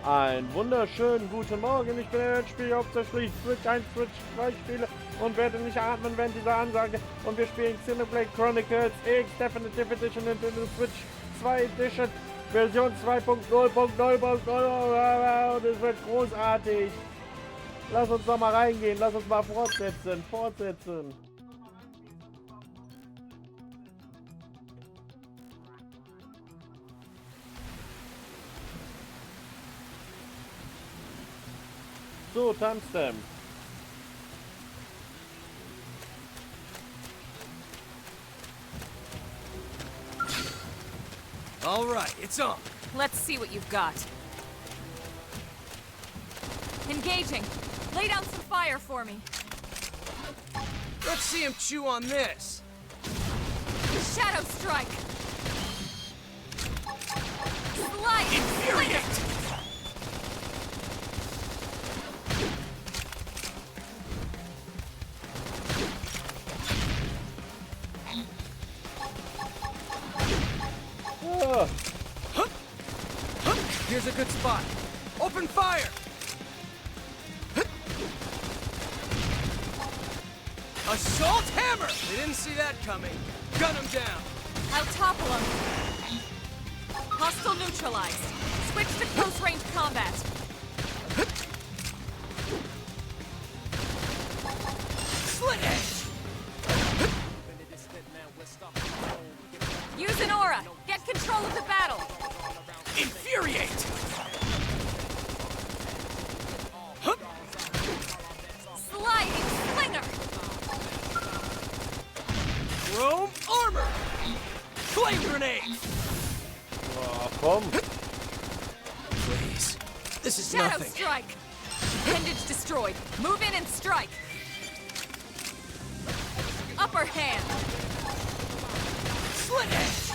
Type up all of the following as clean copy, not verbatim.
Einen wunderschönen guten Morgen. Ich bin der Spiel hauptsächlich Switch 1, Switch 2 Spiele und werde nicht atmen während dieser Ansage. Und wir spielen Xenoblade Chronicles X Definitive Edition Nintendo Switch 2 Edition Version 2.0.0.0 und es wird großartig. Lass uns doch mal reingehen. Lass uns mal fortsetzen. So, Timestamp. All right, it's on. Let's see what you've got. Engaging. Lay down some fire for me. Let's see him chew on this. Shadow strike. Slide. Infuriate. Here's a good spot. Open fire! Assault hammer! They didn't see that coming. Gun him down. I'll topple him. Hostile neutralized. Switch to close range combat. Slit edge! Use an aura. Get control of the battle. Infuriate! Sliding slinger. Chrome armor! Flame grenade! Oh, komm. Please. This is Shadow nothing. strike. Appendage destroyed. Move in and strike. Upper hand. Slit edge!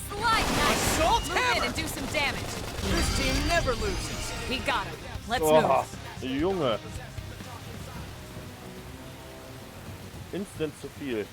Slide knife. Assault Move hammer! in and do some damage. This team never loses. We got him. Let's Oh, move. Junge. Instant zu viel.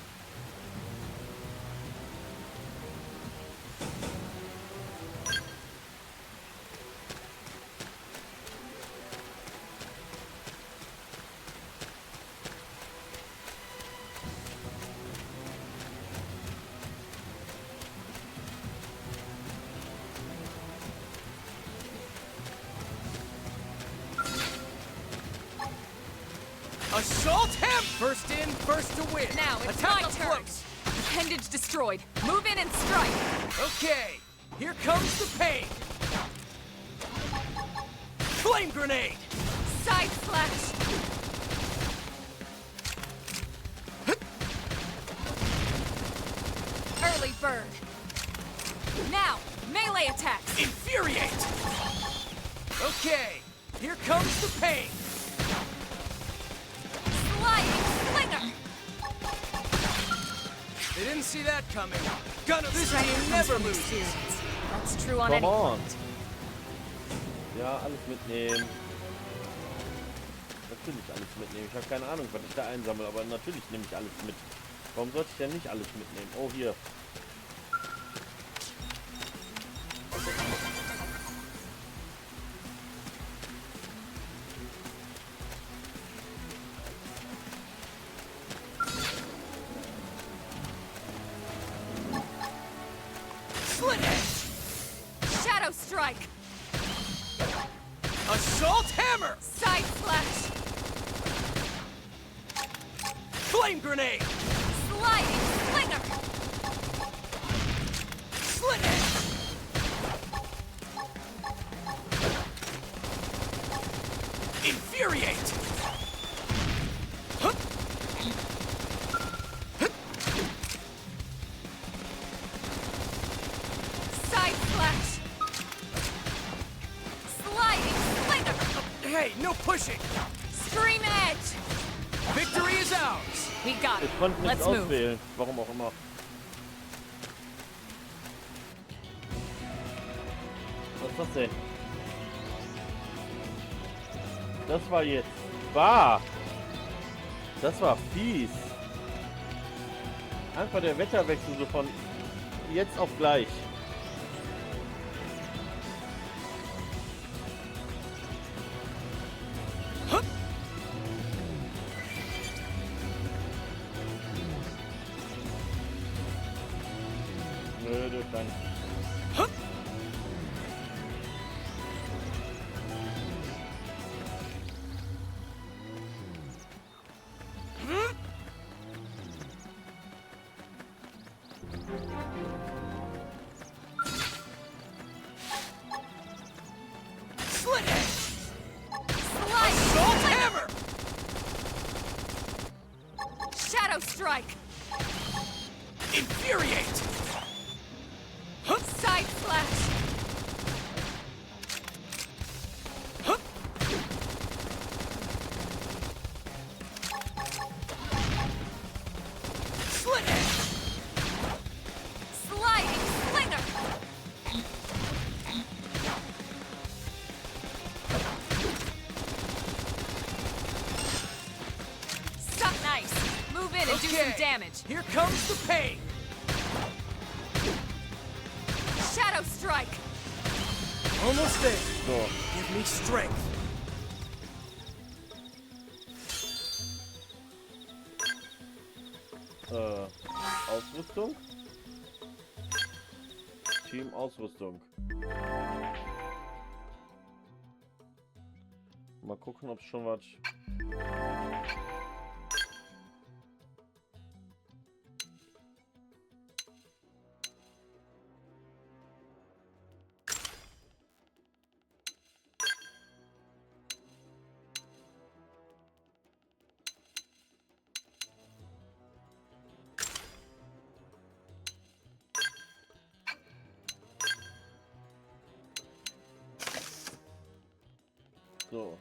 Assault him! First in, first to win. Now it's Attack my up turn. close. Appendage destroyed. Move in and strike. Okay, here comes the pain. Flame grenade! Side slash. Early bird. Now, melee attacks. Infuriate! Okay, here comes the pain. Sliding slinger. They didn't see that coming. Gun of this Strength team comes never from loses. experience. That's true on Come any on. front. Ja, alles mitnehmen. Natürlich alles mitnehmen. Ich habe keine Ahnung, was ich da einsammle, aber natürlich nehme ich alles mit. Warum sollte ich denn nicht alles mitnehmen? Oh, hier. Slit edge! Shadow strike. Assault hammer! Side slash. Flame grenade! Sliding slinger. Slit edge! Infuriate! Huh. Side slash. Sliding slinger. Hey, no pushing! Stream edge. Victory is ours! We got it. Ich konnte nichts Let's move. auswählen. Warum auch immer. Was ist das denn? Das war jetzt wahr. Das war fies. Einfach der Wetterwechsel so von jetzt auf gleich. some damage. Here comes the pain. Shadow strike. Almost there. So, Give me strength. Ausrüstung. Team Ausrüstung. Mal gucken, ob schon was. So.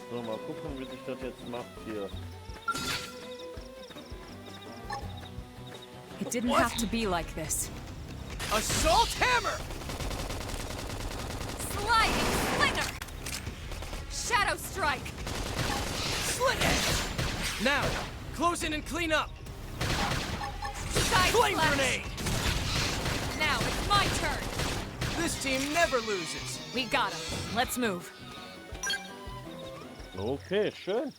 So, mal gucken, wie sich das jetzt macht hier. It didn't have to be like this. Assault hammer! Sliding slinger! Shadow strike! Slit edge! Now, close in and clean up. Side Flame slash. grenade! Now it's my turn. This team never loses. We got him. Let's move. Okay, schön.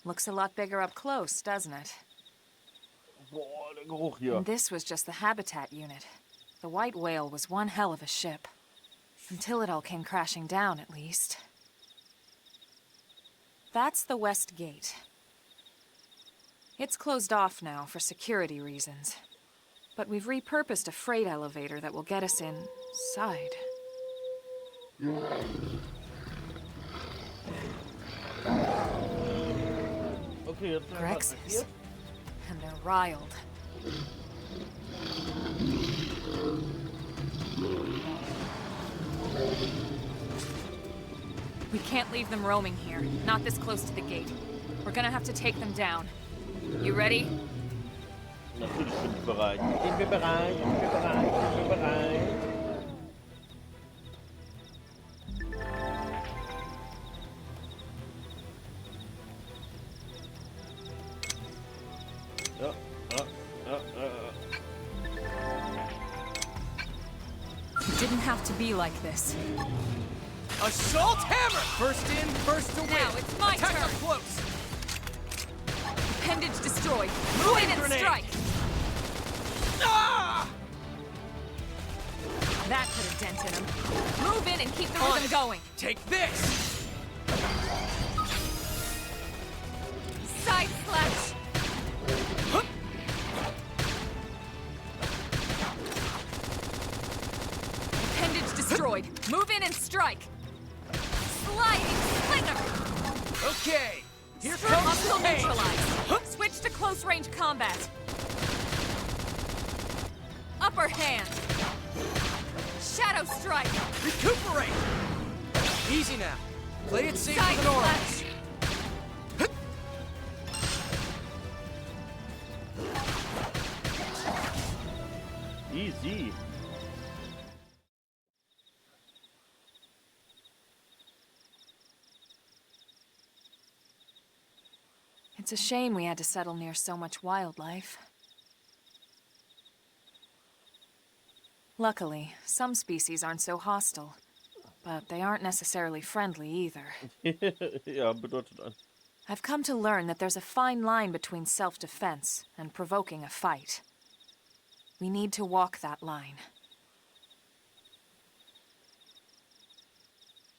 Looks a lot bigger up close, doesn't it? Boah, der Geruch hier. And this was just the habitat unit. The white whale was one hell of a ship. Until it all came crashing down, at least. That's the west gate. It's closed off now for security reasons. But we've repurposed a freight elevator that will get us inside. Okay, jetzt noch was Grexes. passiert. And they're riled. We can't leave them roaming here, not this close to the gate. We're gonna have to take them down. You ready? Natürlich bin ich bereit. Ich bin bereit, ich bin bereit, ich bin bereit. Ja, ja, ja, ja. It didn't have to be like this. Assault hammer! First in, first to win. Now it's my Attack turn. up close. Appendage destroyed. Move Flame in and grenade. strike. Ah! That put a dent in him. Move in and keep the On rhythm it. going. Take this. Side slash. Hup. Appendage destroyed. Move in and strike. Sliding slinger. Okay. Here Strip comes muscle the pain. neutralized. Switch to close range combat. Upper hand. Shadow strike. Recuperate. Easy now. Play it safe Side with an aura. slash. Easy. It's a shame we had to settle near so much wildlife. Luckily, some species aren't so hostile. But they aren't necessarily friendly either. Ja, bedeutet ein. I've come to learn that there's a fine line between self-defense and provoking a fight. We need to walk that line.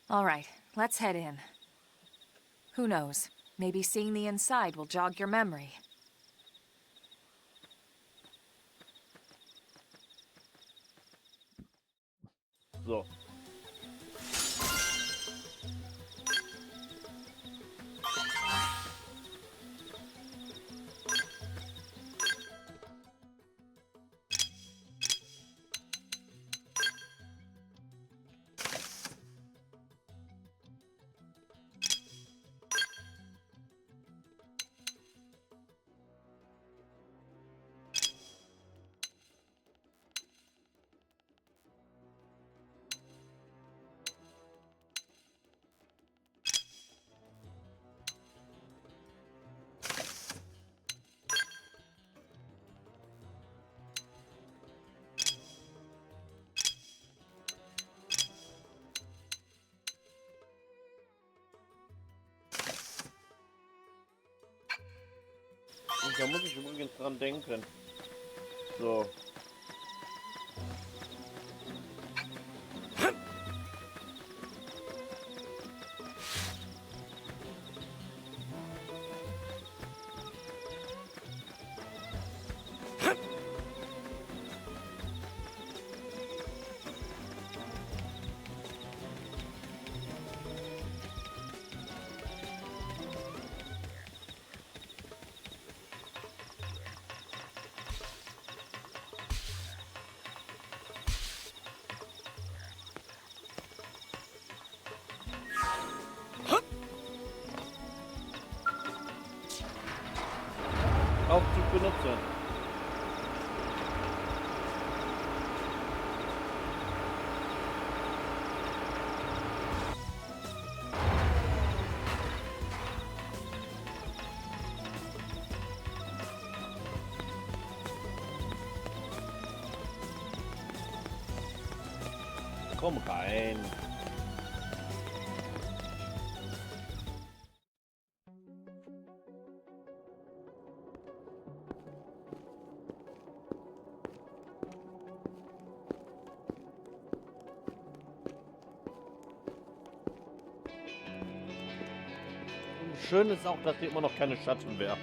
All right, let's head in. Who knows? Maybe seeing the inside will jog your memory. So. Und da muss ich übrigens dran denken. So. Aufzug benutzen. Komm rein. Schön ist auch, dass die immer noch keine Schatten werfen.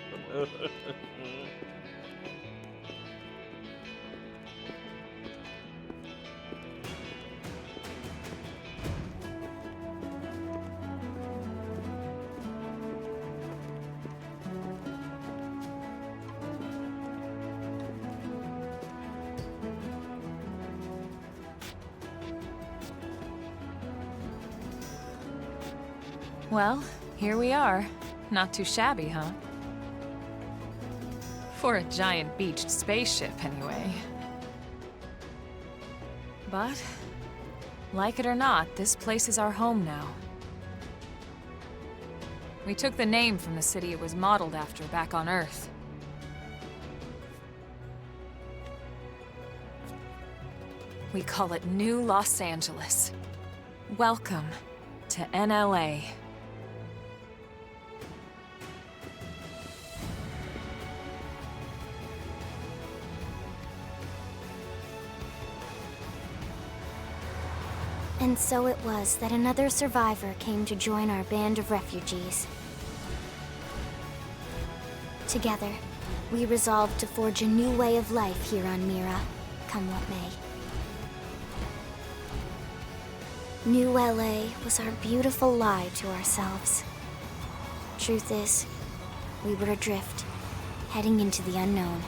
Well, here we are. Not too shabby, huh? For a giant beached spaceship, anyway. But, like it or not, this place is our home now. We took the name from the city it was modeled after back on Earth. We call it New Los Angeles. Welcome to NLA. And so it was that another survivor came to join our band of refugees. Together, we resolved to forge a new way of life here on Mira, come what may. New LA was our beautiful lie to ourselves. Truth is, we were adrift, heading into the unknown.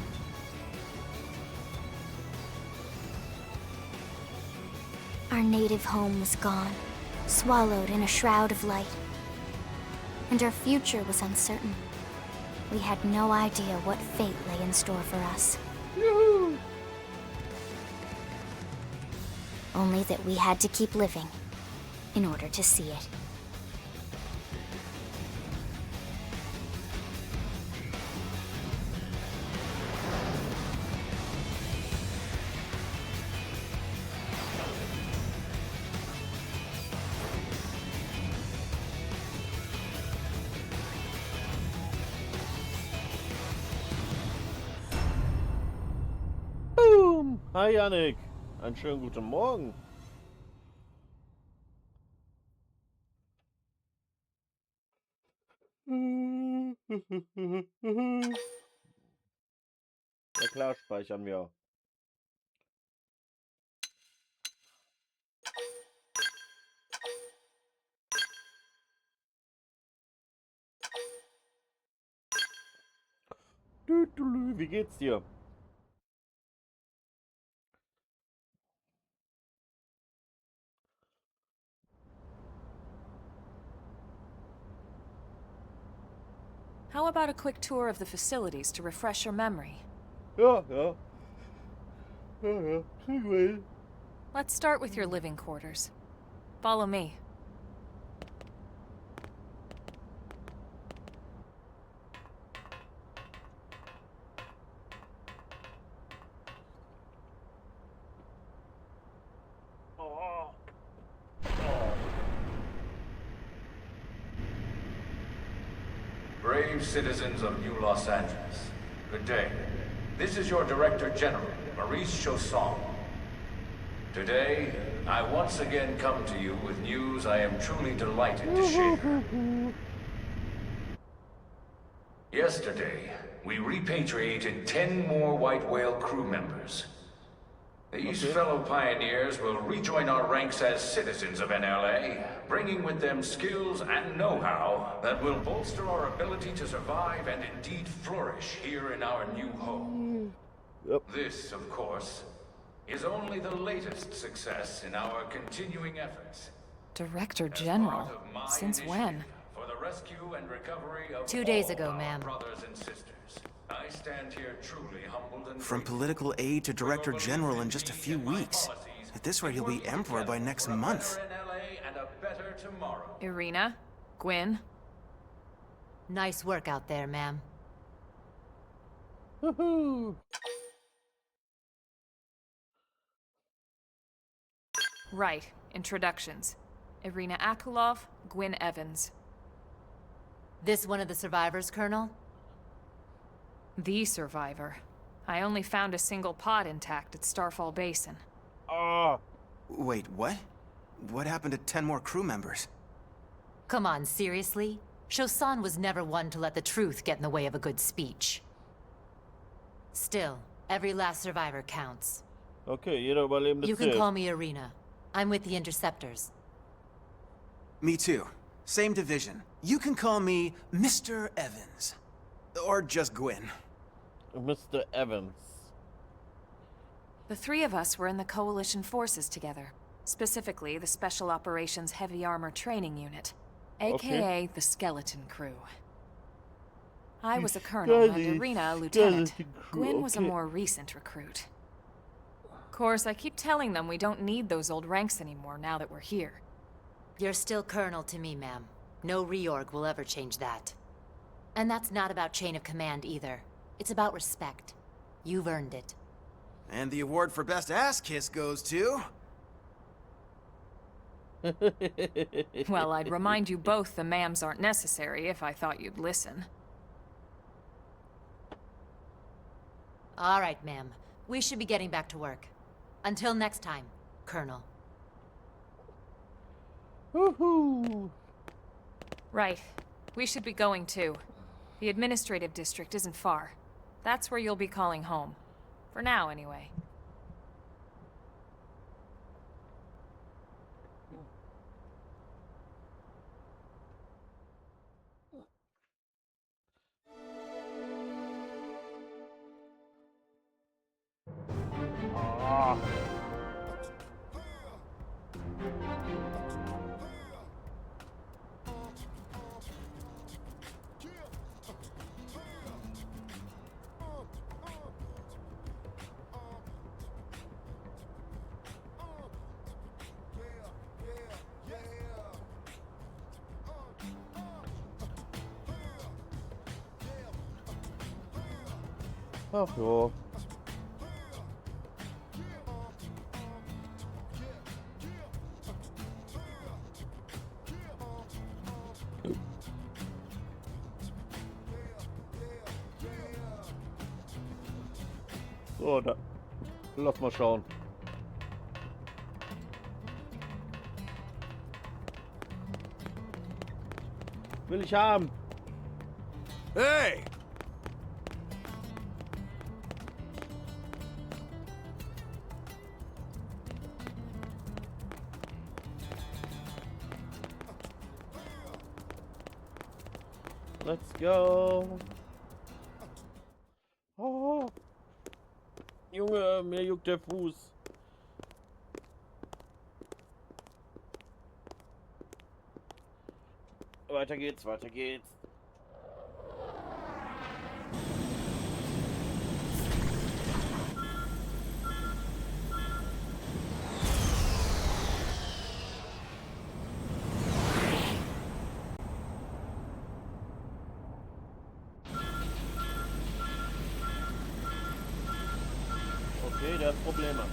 Our native home was gone, swallowed in a shroud of light. And our future was uncertain. We had no idea what fate lay in store for us. Yoo-hoo! Only that we had to keep living in order to see it. Boom! Hi Yannick, einen schönen guten Morgen. Ja klar, speichern wir. Wie geht's dir? How about a quick tour of the facilities to refresh your memory? Ja, ja. Ja, ja. Kriegen wir hin. Let's start with your living quarters. Follow me. Brave citizens of New Los Angeles, good day. This is your Director General, Maurice Chausson. Today, I once again come to you with news I am truly delighted to share. Yesterday, we repatriated 10 more White Whale crew members. These fellow pioneers will rejoin our ranks as citizens of NLA, bringing with them skills and know-how that will bolster our ability to survive and indeed flourish here in our new home. Yep. This, of course, is only the latest success in our continuing efforts. Director As General? part of my Since when? initiative For the rescue and recovery of 2 days all ago, our ma'am. brothers and sisters. I stand here truly humbled and From grateful. political aid to director general in just a few weeks. At this rate, he'll be emperor by next month. Irina? Gwyn? Nice work out there, ma'am. Woohoo! Right. Introductions. Irina Akulov, Gwyn Evans. This one of the survivors, Colonel? The survivor. I only found a single pod intact at Starfall Basin. Ah, Wait, what? What happened to 10 more crew members? Come on, seriously? Chausson was never one to let the truth get in the way of a good speech. Still, every last survivor counts. okay, jeder Überlebende You can zählt. call me Irina. I'm with the Interceptors. Me too. Same division. You can call me Mr. Evans. Or just Gwyn. Mr. Evans. The three of us were in the Coalition forces together. Specifically, the Special Operations Heavy Armor Training Unit, aka the Skeleton Crew. I was a colonel and Irina a lieutenant. Skeleton Crew, Gwyn was a okay. more recent recruit. Of course, I keep telling them we don't need those old ranks anymore now that we're here. You're still Colonel to me, ma'am. No reorg will ever change that. And that's not about chain of command either. It's about respect. You've earned it. And the award for best ass kiss goes to... Well, I'd remind you both the ma'ams aren't necessary if I thought you'd listen. All right, ma'am. We should be getting back to work. Until next time, Colonel. Woohoo! Right. We should be going too. The administrative district isn't far. That's where you'll be calling home. For now, anyway. Ah. Ach ja. So, da. Lass mal schauen. Will ich haben. Hey! Let's go. Junge, mir juckt der Fuß. Weiter geht's, weiter geht's. Okay, der hat Probleme.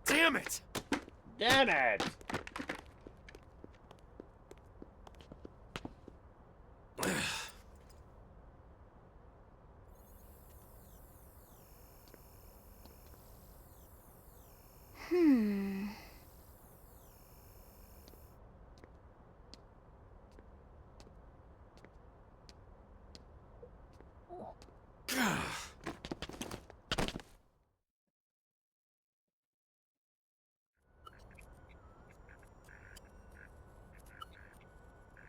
Damn it! Damn it!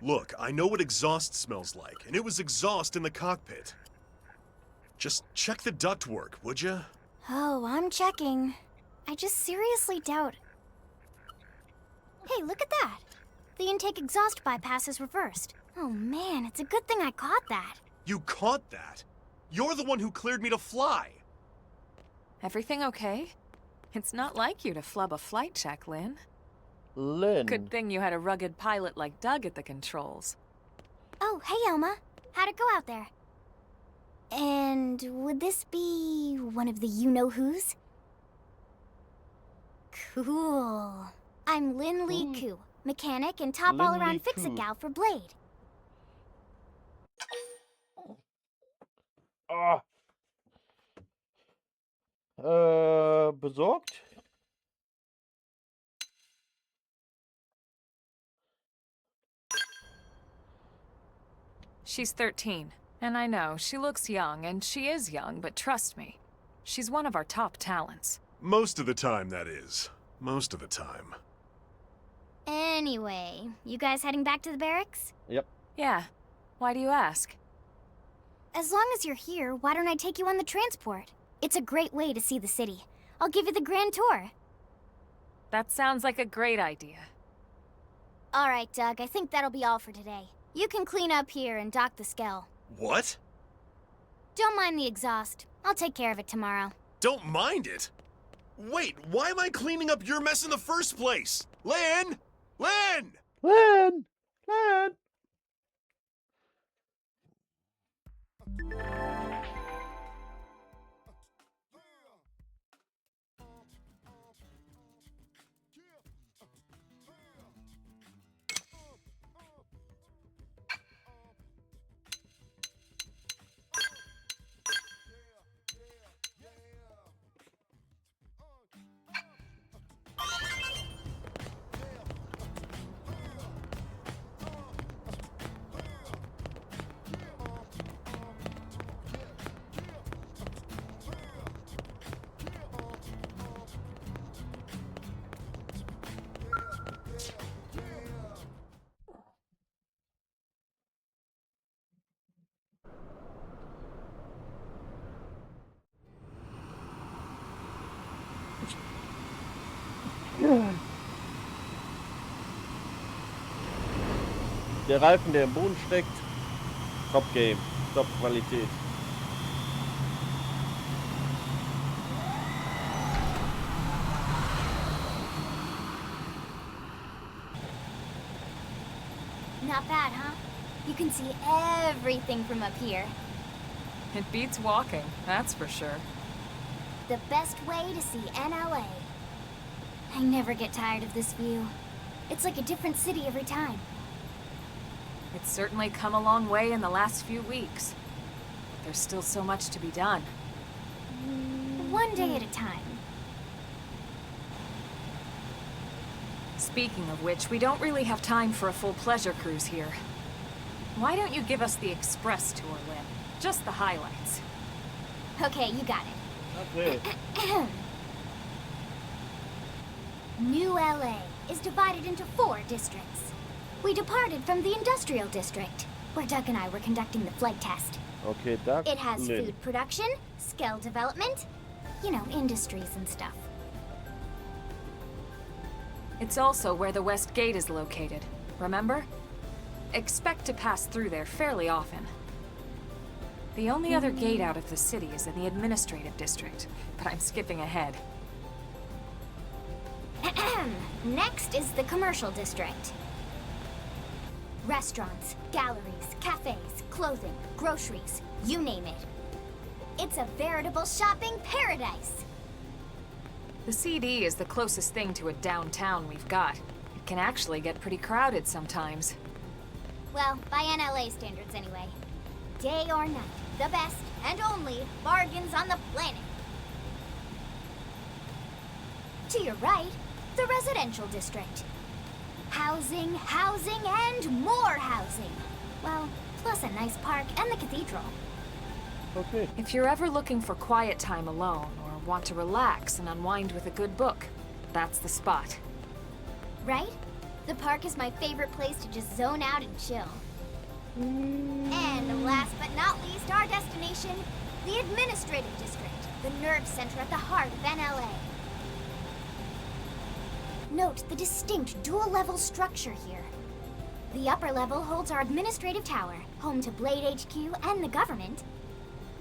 Look, I know what exhaust smells like, and it was exhaust in the cockpit. Just check the ductwork, would you? Oh, I'm checking. I just seriously doubt... Hey, look at that! The intake exhaust bypass is reversed. Oh man, it's a good thing I caught that. You caught that? You're the one who cleared me to fly! Everything okay? It's not like you to flub a flight check, Lynn. Lynn. Good thing you had a rugged pilot like Doug at the controls. Oh, hey Elma. How'd it go out there? And would this be one of the you-know-whos? Cool. I'm Lynn Lee Koo, mechanic and top Lynn all-around Lee fix-it Koo. gal for Blade. Besorgt? She's 13, and I know, she looks young, and she is young, but trust me, she's one of our top talents. Most of the time, that is. Most of the time. Anyway, you guys heading back to the barracks? Yep. Yeah. Why do you ask? As long as you're here, why don't I take you on the transport? It's a great way to see the city. I'll give you the grand tour. That sounds like a great idea. All right, Doug, I think that'll be all for today. You can clean up here and dock the Skell. What? Don't mind the exhaust. I'll take care of it tomorrow. Don't mind it? Wait, why am I cleaning up your mess in the first place? Lynn! Lynn! Lynn! Lynn! Der Reifen, der im Boden steckt, Top Game, Top Qualität. Not bad, huh? You can see everything from up here. It beats walking, that's for sure. The best way to see NLA. I never get tired of this view. It's like a different city every time. It's certainly come a long way in the last few weeks. There's still so much to be done. One day at a time. Speaking of which, we don't really have time for a full pleasure cruise here. Why don't you give us the express tour, Lynn? Just the highlights. Okay, you got it. Okay. New LA is divided into 4 districts. We departed from the industrial district, where Doug and I were conducting the flight test. Okay, Doug. It has Lynn. food production, skill development, you know, industries and stuff. It's also where the West Gate is located, remember? Expect to pass through there fairly often. The only other gate out of the city is in the administrative district, but I'm skipping ahead. Next is the commercial district. Restaurants, galleries, cafes, clothing, groceries, you name it. It's a veritable shopping paradise. The CD is the closest thing to a downtown we've got. It can actually get pretty crowded sometimes. Well, by NLA standards anyway. Day or night, the best and only bargains on the planet. To your right, the residential district. Housing, housing, and more housing. Well, plus a nice park and the cathedral. Okay. If you're ever looking for quiet time alone, or want to relax and unwind with a good book, that's the spot. Right? The park is my favorite place to just zone out and chill. And last but not least, our destination, the administrative district, the nerve center at the heart of NLA. Note the distinct dual-level structure here. The upper level holds our administrative tower, home to Blade HQ and the government.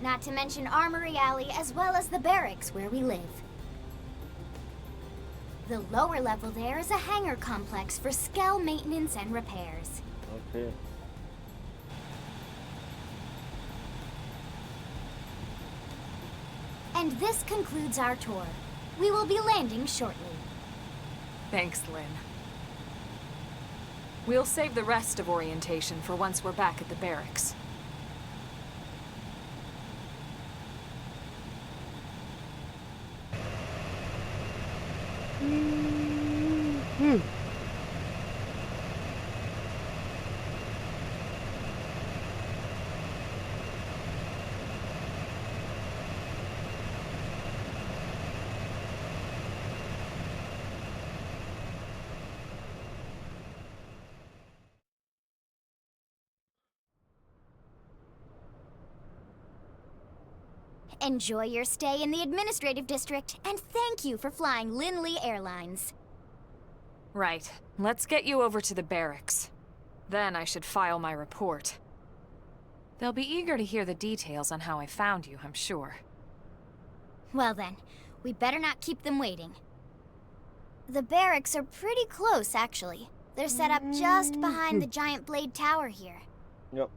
Not to mention Armory Alley as well as the barracks where we live. The lower level there is a hangar complex for Skell maintenance and repairs. Okay. And this concludes our tour. We will be landing shortly. Thanks, Lynn. We'll save the rest of orientation for once we're back at the barracks. Enjoy your stay in the administrative district, and thank you for flying Lindley Airlines. Right. Let's get you over to the barracks. Then I should file my report. They'll be eager to hear the details on how I found you, I'm sure. Well then, we better not keep them waiting. The barracks are pretty close, actually. They're set up just behind the giant blade tower here. Yep.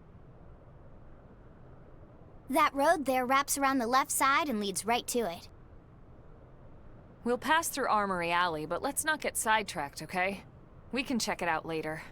That road there wraps around the left side and leads right to it. We'll pass through Armory Alley, but let's not get sidetracked, okay? We can check it out later.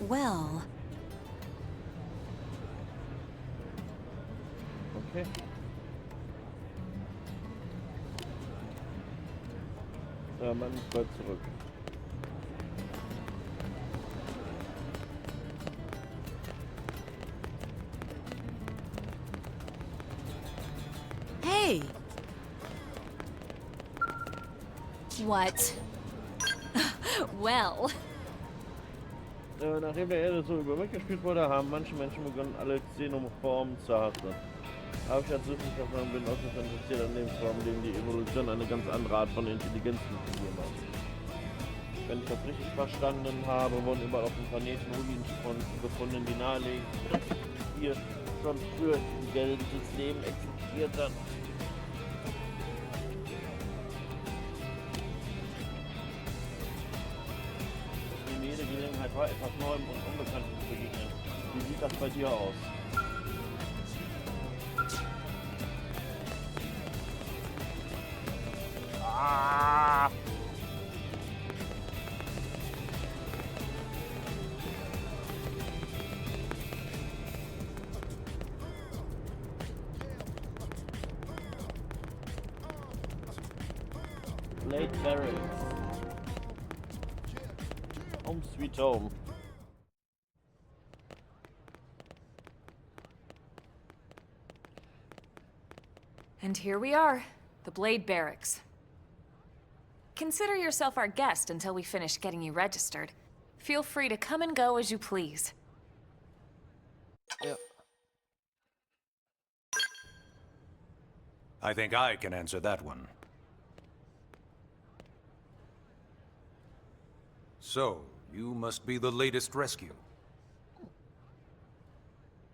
Well... Okay. Man wird zurück. Hey! What? Well. Nachdem der Erde so übergespielt wurde, haben manche Menschen begonnen, alle Xenoformen zu hassen. Aber ich als Wissenschaftler bin auch nicht interessiert an Lebensformen, in denen die Evolution eine ganz andere Art von Intelligenz gegeben hat. Wenn ich das richtig verstanden habe, wurden überall auf dem Planeten Ruinen gefunden, die nahelegen, dass hier schon früher intelligentes Leben existiert hat. Ich nehme jede Gelegenheit war, etwas Neuem und Unbekanntem zu begegnen. Wie sieht das bei dir aus? Ah! Blade Barracks. Home sweet home. And here we are, the Blade Barracks. Consider yourself our guest until we finish getting you registered. Feel free to come and go as you please. Ja. I think I can answer that one. So, you must be the latest rescue.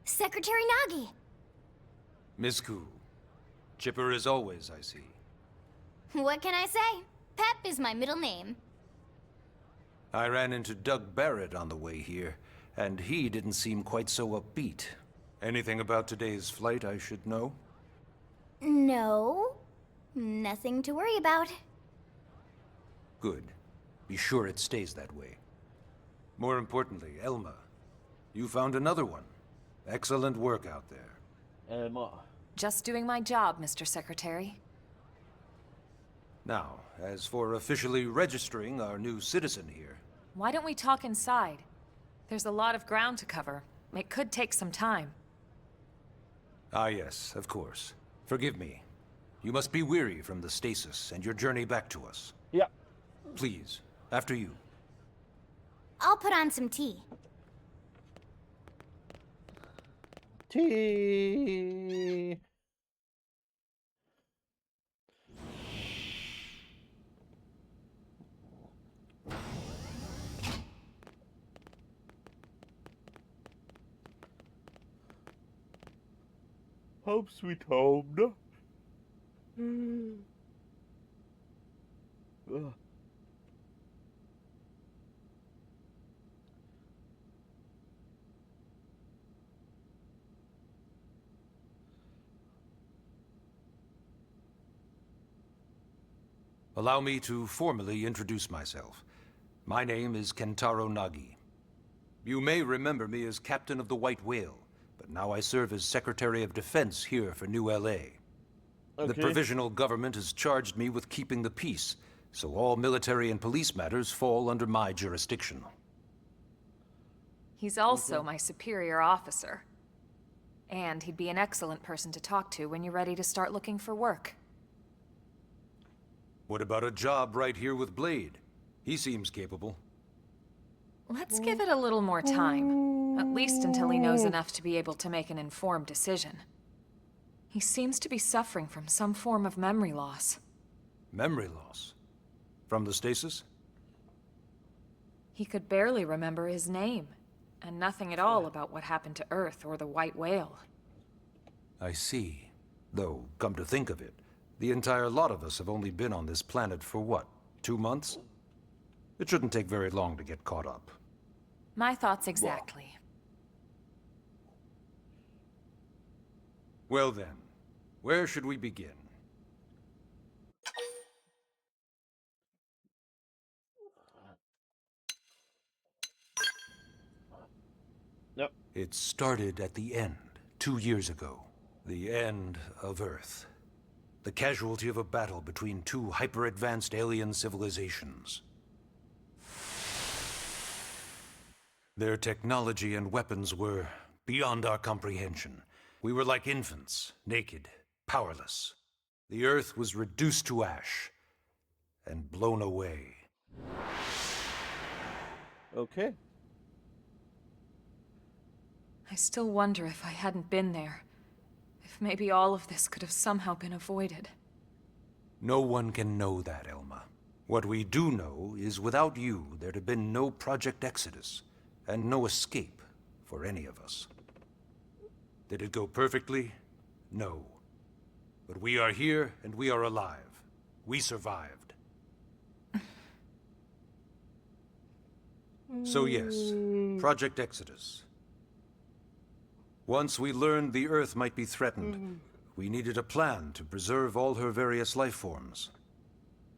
Secretary Nagi! Miss Koo. Chipper as always, I see. What can I say? Pep is my middle name. I ran into Doug Barrett on the way here, and he didn't seem quite so upbeat. Anything about today's flight I should know? No. Nothing to worry about. Good. Be sure it stays that way. More importantly, Elma, you found another one. Excellent work out there. Elma. Just doing my job, Mr. Secretary. Now, as for officially registering our new citizen here... Why don't we talk inside? There's a lot of ground to cover. It could take some time. Ah yes, of course. Forgive me. You must be weary from the stasis and your journey back to us. Ja. Please, after you. I'll put on some tea. Tea. Home sweet home, ne? Ugh. Allow me to formally introduce myself. My name is Kentaro Nagi. You may remember me as Captain of the White Whale, but now I serve as Secretary of Defense here for New LA. The provisional government has charged me with keeping the peace, so all military and police matters fall under my jurisdiction. He's also my superior officer. And he'd be an excellent person to talk to when you're ready to start looking for work. What about a job right here with Blade? He seems capable. Let's give it a little more time. At least until he knows enough to be able to make an informed decision. He seems to be suffering from some form of memory loss. Memory loss? From the stasis? He could barely remember his name, and nothing at all about what happened to Earth or the White Whale. I see. Though, come to think of it, the entire lot of us have only been on this planet for what, 2 months? It shouldn't take very long to get caught up. My thoughts exactly. Well then, where should we begin? Yep. It started at the end, 2 years ago. The end of Earth. The casualty of a battle between two hyper-advanced alien civilizations. Their technology and weapons were beyond our comprehension. We were like infants, naked, powerless. The Earth was reduced to ash and blown away. Okay. I still wonder if I hadn't been there. If maybe all of this could have somehow been avoided. No one can know that, Elma. What we do know is without you, there'd have been no Project Exodus, and no escape for any of us. Did it go perfectly? No. But we are here, and we are alive. We survived. So yes, Project Exodus. Once we learned the Earth might be threatened, we needed a plan to preserve all her various life forms.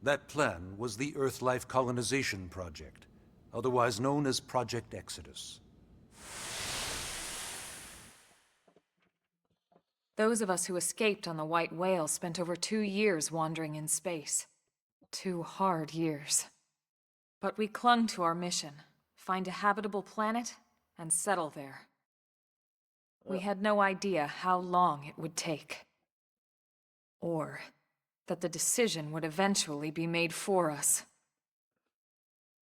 That plan was the Earth Life Colonization Project, otherwise known as Project Exodus. Those of us who escaped on the White Whale spent over 2 years wandering in space. 2 hard years. But we clung to our mission, find a habitable planet and settle there. We had no idea how long it would take. Or that the decision would eventually be made for us.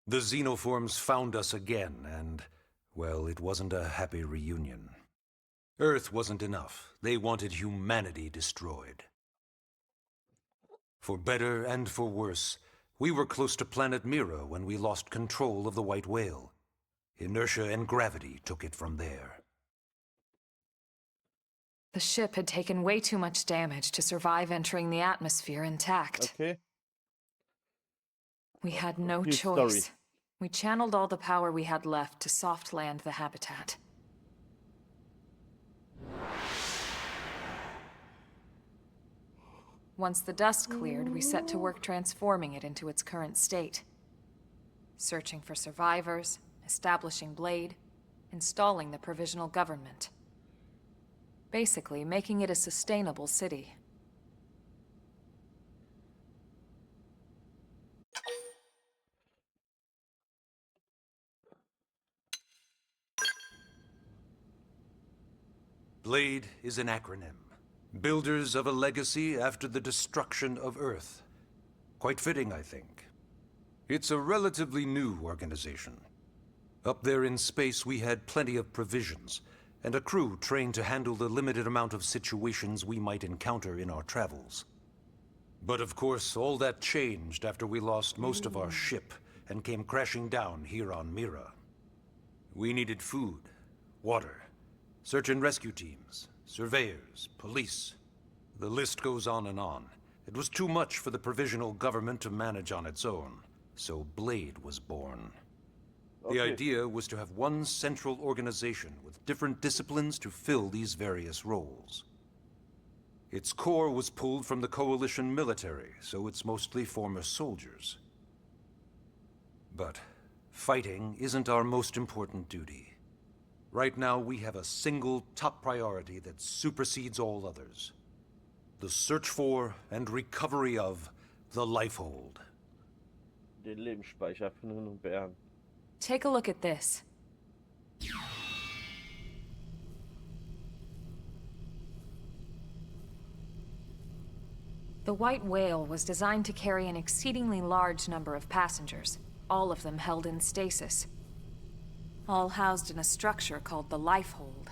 The xenoforms found us again, and, well, it wasn't a happy reunion. Earth wasn't enough. They wanted humanity destroyed. For better and for worse, we were close to planet Mira when we lost control of the White Whale. Inertia and gravity took it from there. The ship had taken way too much damage to survive entering the atmosphere intact. Okay. We had no Good choice. story. We channeled all the power we had left to soft land the habitat. Once the dust cleared, we set to work transforming it into its current state. Searching for survivors, establishing Blade, installing the provisional government. Basically, making it a sustainable city. Blade is an acronym. Builders of a legacy after the destruction of Earth. Quite fitting, I think. It's a relatively new organization. Up there in space, we had plenty of provisions, and a crew trained to handle the limited amount of situations we might encounter in our travels. But of course, all that changed after we lost most of our ship and came crashing down here on Mira. We needed food, water, search and rescue teams, surveyors, police. The list goes on and on. It was too much for the provisional government to manage on its own, so Blade was born. The idea was to have one central organization with different disciplines to fill these various roles. Its core was pulled from the Coalition military, so it's mostly former soldiers. But fighting isn't our most important duty. Right now, we have a single top priority that supersedes all others. The search for and recovery of the Lifehold. Den Lebensspeicher finden und beerben. Take a look at this. The White Whale was designed to carry an exceedingly large number of passengers, all of them held in stasis. All housed in a structure called the Lifehold.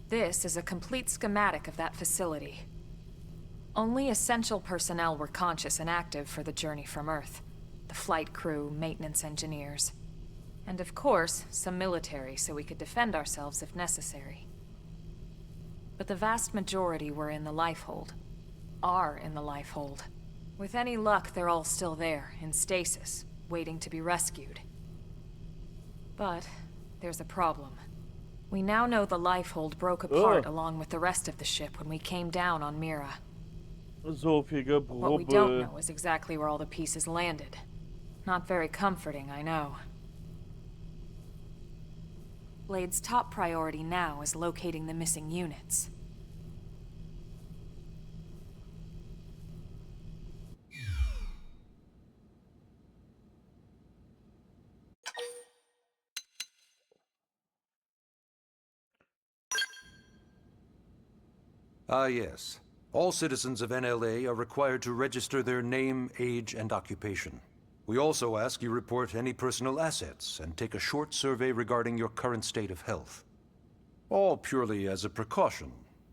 This is a complete schematic of that facility. Only essential personnel were conscious and active for the journey from Earth. The flight crew, maintenance engineers. And of course, some military so we could defend ourselves if necessary. But the vast majority were in the Lifehold. Are in the Lifehold. With any luck, they're all still there, in stasis, waiting to be rescued. But there's a problem. We now know the Lifehold broke apart along with the rest of the ship when we came down on Mira. So viel Gebrubbel. What we don't know is exactly where all the pieces landed. Not very comforting, I know. Blade's top priority now is locating the missing units. Ah yes, All citizens of NLA are required to register their name, age, and occupation. We also ask you report any personal assets and take a short survey regarding your current state of health. All purely as a precaution.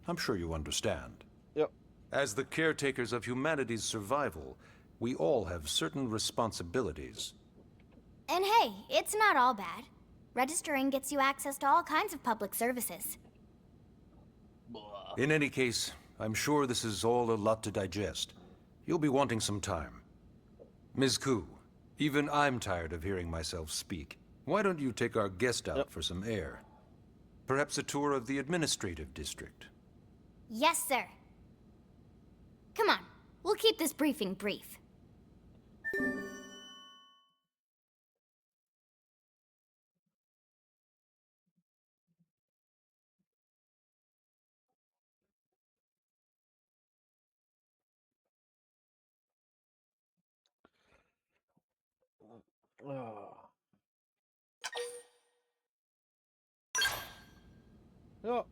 I'm sure you understand. Yep. As the caretakers of humanity's survival, we all have certain responsibilities. And hey, it's not all bad. Registering gets you access to all kinds of public services. In any case, I'm sure this is all a lot to digest. You'll be wanting some time. Ms. Koo, even I'm tired of hearing myself speak. Why don't you take our guest out for some air? Perhaps a tour of the administrative district. Yes, sir. Come on, we'll keep this briefing brief. Ah. Ja.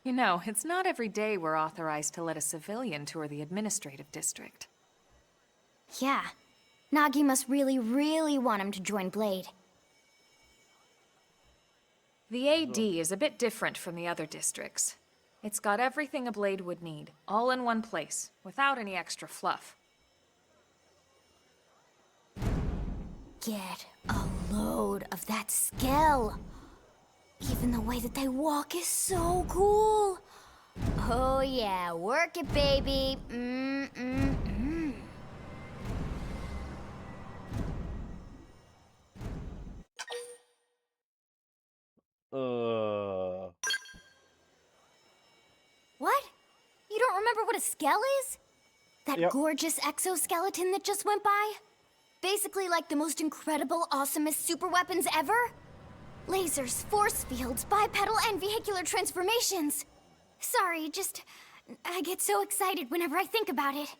You know, it's not every day we're authorized to let a civilian tour the administrative district. Yeah. Nagi must really, really want him to join Blade. The AD is a bit different from the other districts. It's got everything a Blade would need, all in one place, without any extra fluff. Get a load of that skill. Even the way that they walk is so cool. Oh yeah, work it, baby. What? You don't remember what a skell is? That gorgeous exoskeleton that just went by? Basically like the most incredible, awesomest super weapons ever? Lasers, force fields, bipedal and vehicular transformations. Sorry, I get so excited whenever I think about it.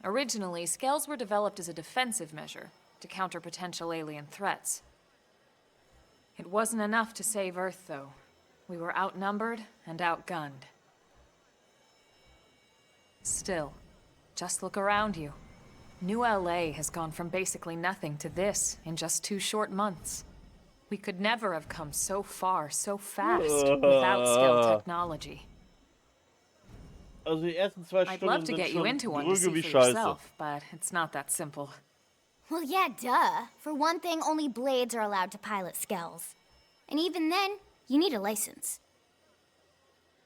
Originally, scales were developed as a defensive measure to counter potential alien threats. It wasn't enough to save Earth, though. We were outnumbered and outgunned. Still, just look around you. New LA has gone from basically nothing to this in just 2 short months. We could never have come so far, so fast, without scale technology. Also die ersten 2 I'd Stunden love to sind get you schon into one to see drüge wie for scheiße. yourself, but it's not that simple. Well, yeah, duh. For one thing, only Blades are allowed to pilot skells. And even then, you need a license.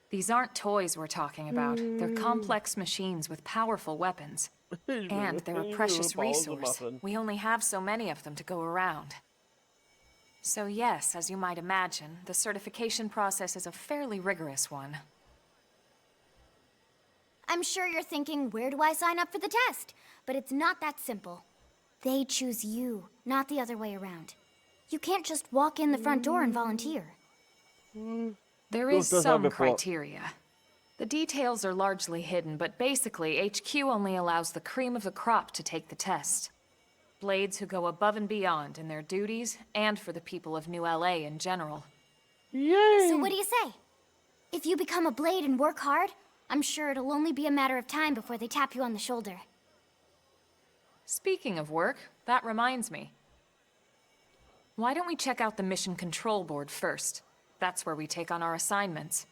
These aren't toys we're talking about. They're complex machines with powerful weapons. And they're a precious resource. We only have so many of them to go around. So yes, as you might imagine, the certification process is a fairly rigorous one. I'm sure you're thinking, where do I sign up for the test? But it's not that simple. They choose you, not the other way around. You can't just walk in the front door and volunteer. There is some criteria. The details are largely hidden, but basically, HQ only allows the cream of the crop to take the test. Blades who go above and beyond in their duties, and for the people of New LA in general. Yay! So what do you say? If you become a Blade and work hard, I'm sure it'll only be a matter of time before they tap you on the shoulder. Speaking of work, that reminds me. Why don't we check out the mission control board first? That's where we take on our assignments.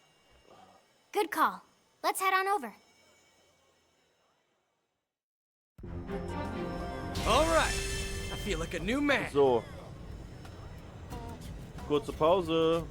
Good call. Let's head on over. All right. I feel like a new man. So. Kurze Pause.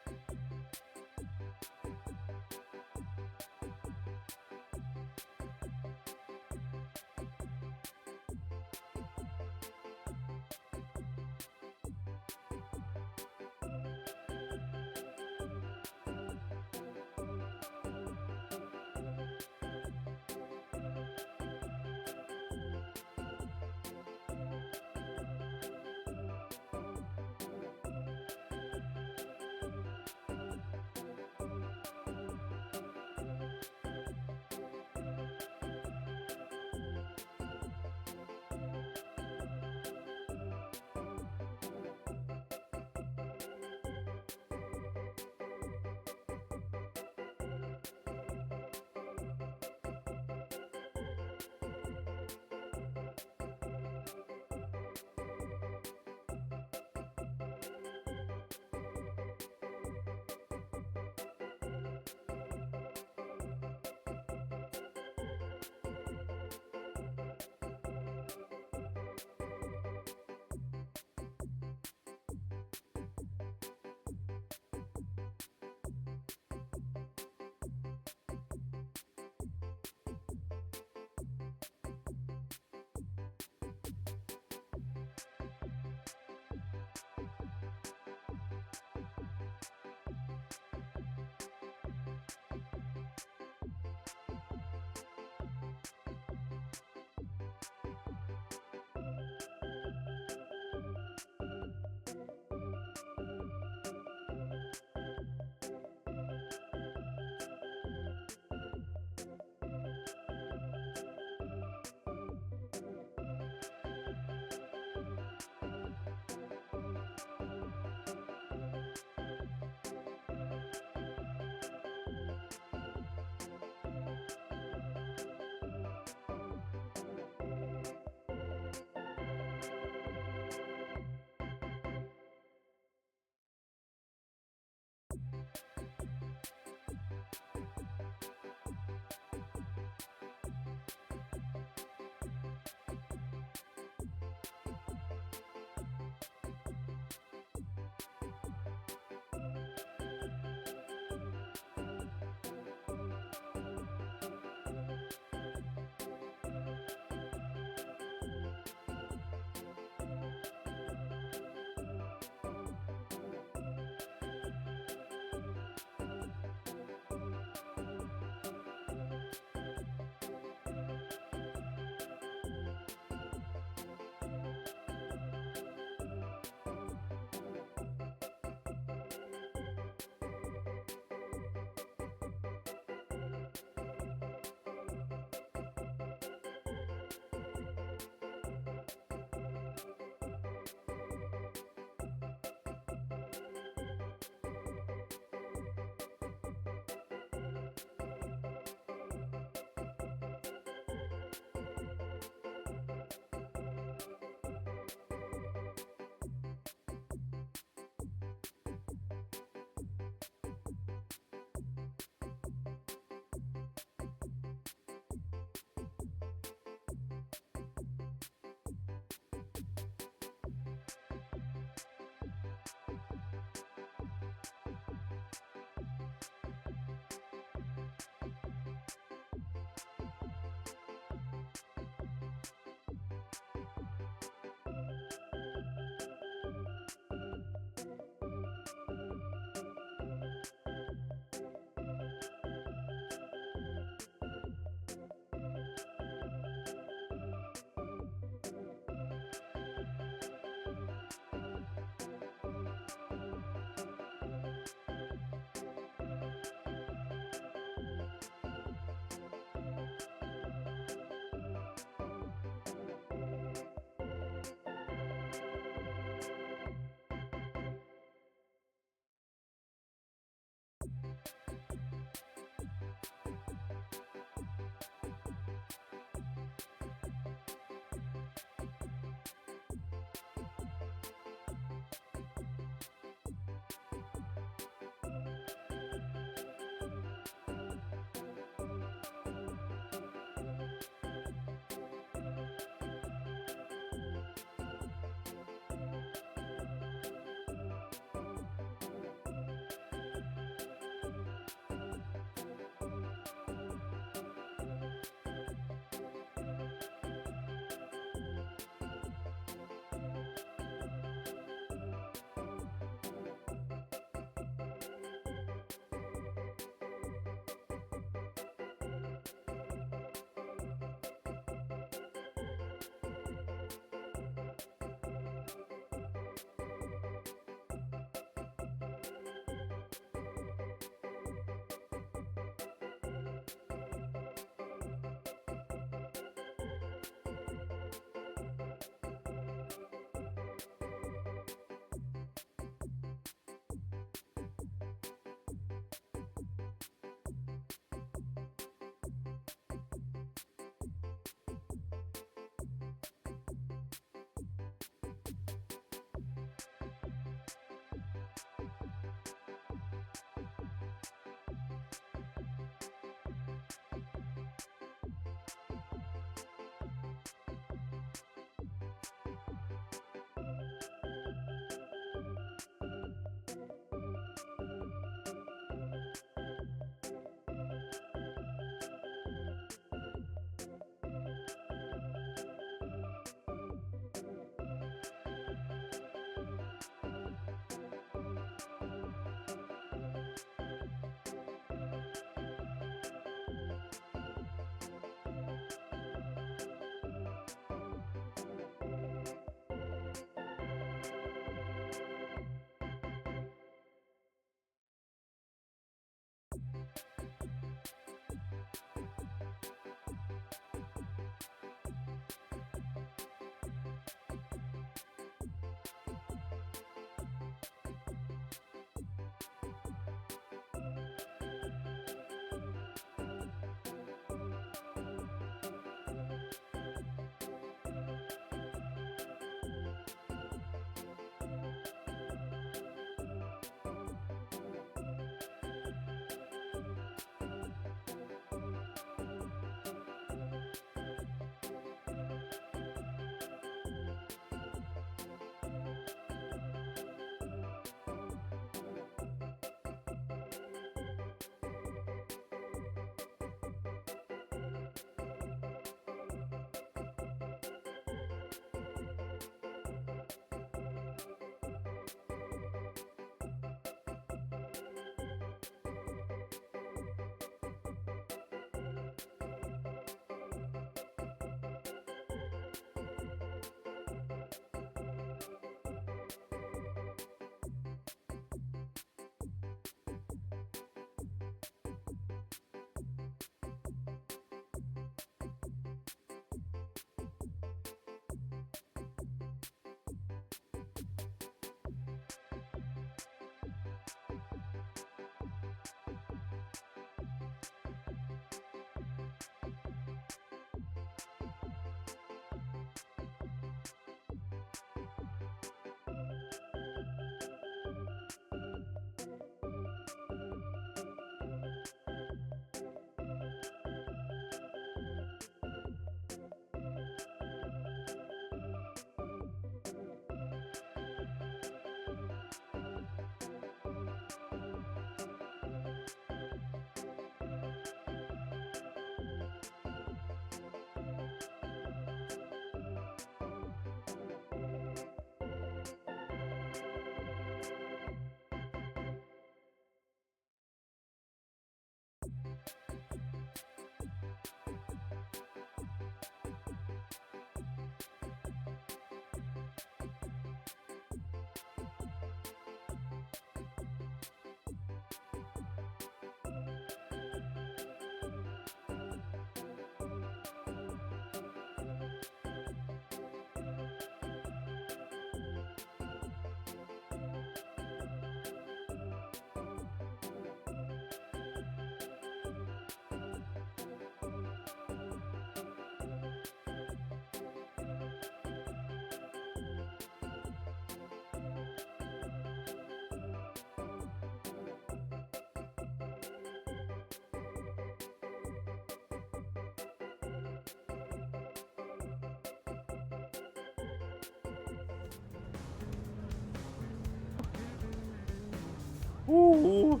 Bin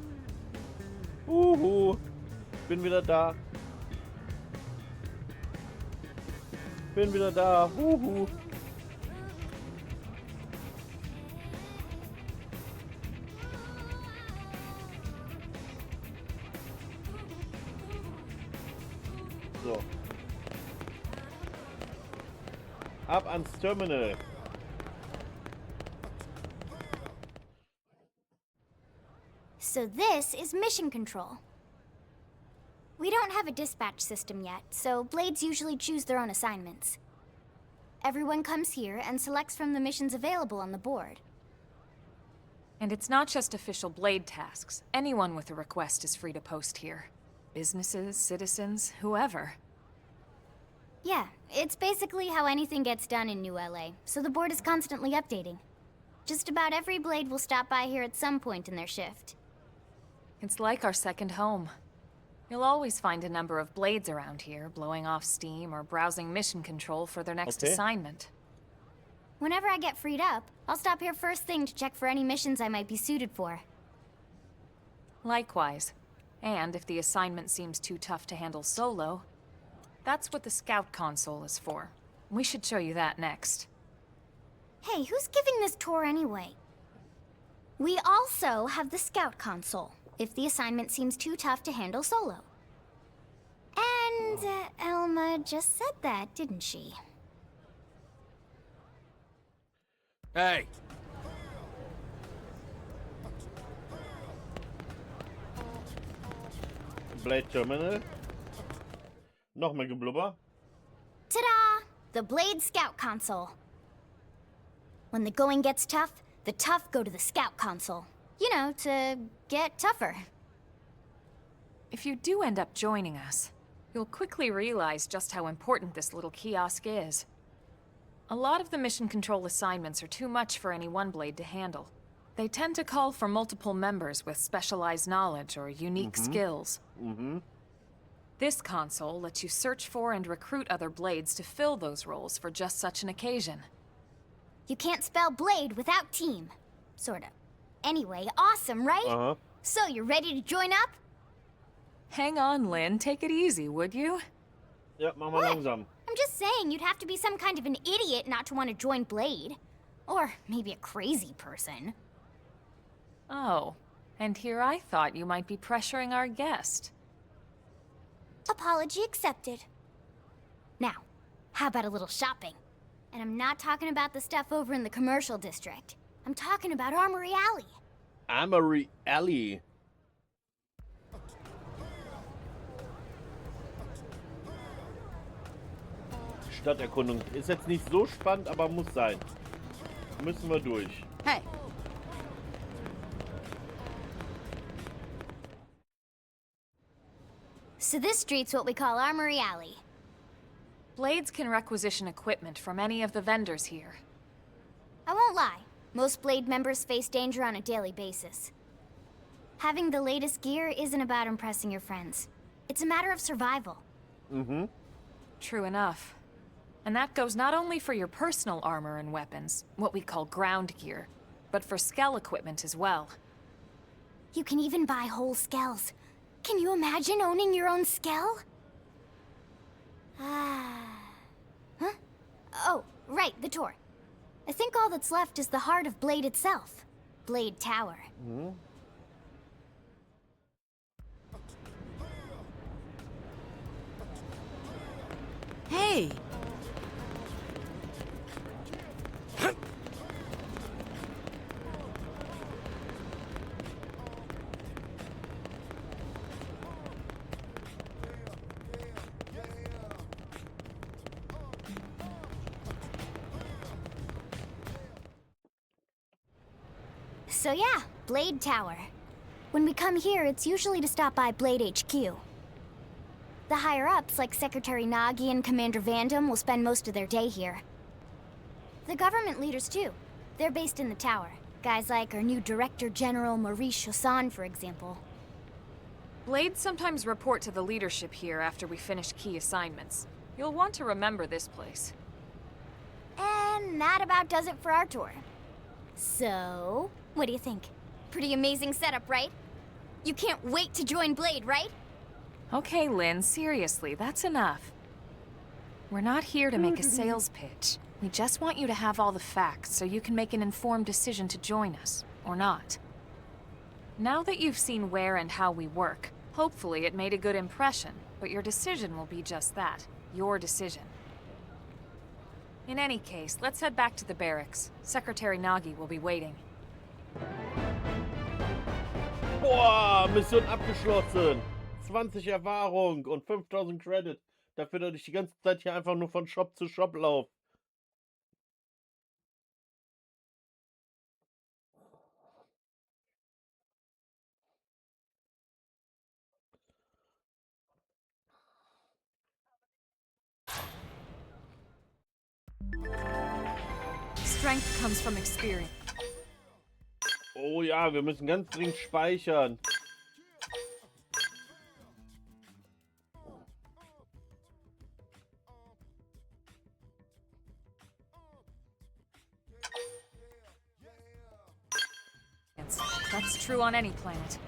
wieder da. Bin wieder da. So. Ab ans Terminal. So this is mission control. We don't have a dispatch system yet, so Blades usually choose their own assignments. Everyone comes here and selects from the missions available on the board. And it's not just official Blade tasks. Anyone with a request is free to post here. Businesses, citizens, whoever. Yeah, it's basically how anything gets done in New LA, so the board is constantly updating. Just about every Blade will stop by here at some point in their shift. It's like our second home. You'll always find a number of Blades around here, blowing off steam or browsing mission control for their next assignment. Whenever I get freed up, I'll stop here first thing to check for any missions I might be suited for. Likewise. And if the assignment seems too tough to handle solo, that's what the Scout console is for. We should show you that next. Hey, who's giving this tour anyway? We also have the Scout console, if the assignment seems too tough to handle solo. And Elma just said that, didn't she? Hey! Blade Terminal. Noch mehr Geblubber. Ta-da! The Blade Scout console. When the going gets tough, the tough go to the Scout console. You know, to get tougher. If you do end up joining us, you'll quickly realize just how important this little kiosk is. A lot of the mission control assignments are too much for any one Blade to handle. They tend to call for multiple members with specialized knowledge or unique skills. This console lets you search for and recruit other Blades to fill those roles for just such an occasion. You can't spell Blade without team. Sorta. Anyway, awesome, right? So, you ready to join up? Hang on, Lynn. Take it easy, would you? Ja, mach mal langsam. I'm just saying, you'd have to be some kind of an idiot not to want to join Blade. Or maybe a crazy person. Oh, and here I thought you might be pressuring our guest. Apology accepted. Now, how about a little shopping? And I'm not talking about the stuff over in the commercial district. I'm talking about Armory Alley. Armory Alley. Stadterkundung. Ist jetzt nicht so spannend, aber muss sein. Müssen wir durch. Hey. So this street's what we call Armory Alley. Blades can requisition equipment from any of the vendors here. I won't lie. Most Blade members face danger on a daily basis. Having the latest gear isn't about impressing your friends. It's a matter of survival. True enough. And that goes not only for your personal armor and weapons, what we call ground gear, but for skell equipment as well. You can even buy whole skells. Can you imagine owning your own skell? Huh? Oh, right, the tour. I think all that's left is the heart of Blade itself. Blade Tower. Hey! So yeah, Blade Tower. When we come here, it's usually to stop by Blade HQ. The higher-ups, like Secretary Nagi and Commander Vandam, will spend most of their day here. The government leaders, too. They're based in the tower. Guys like our new Director General Maurice Chassan, for example. Blades sometimes report to the leadership here after we finish key assignments. You'll want to remember this place. And that about does it for our tour. So, what do you think? Pretty amazing setup, right? You can't wait to join Blade, right? Okay, Lynn, seriously, that's enough. We're not here to make a sales pitch. We just want you to have all the facts so you can make an informed decision to join us, or not. Now that you've seen where and how we work, hopefully it made a good impression, but your decision will be just that, your decision. In any case, let's head back to the barracks. Secretary Nagi will be waiting. Boah, Mission abgeschlossen. 20 Erfahrung und 5000 Credit. Dafür, dass ich die ganze Zeit hier einfach nur von Shop zu Shop laufe. Strength comes from experience. Oh ja, wir müssen ganz dringend speichern. That's true on any planet.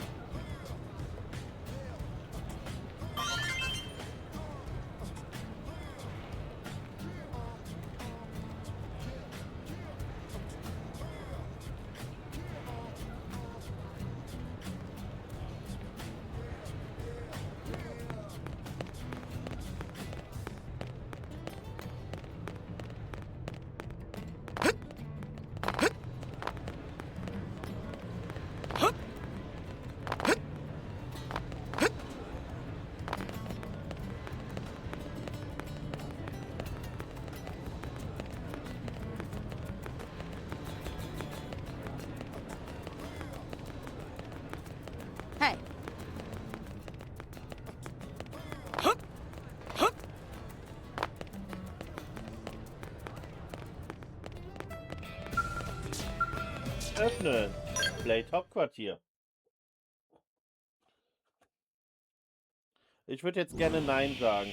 Hey, Öffnen. Blade Hauptquartier. Ich würde jetzt gerne Nein sagen.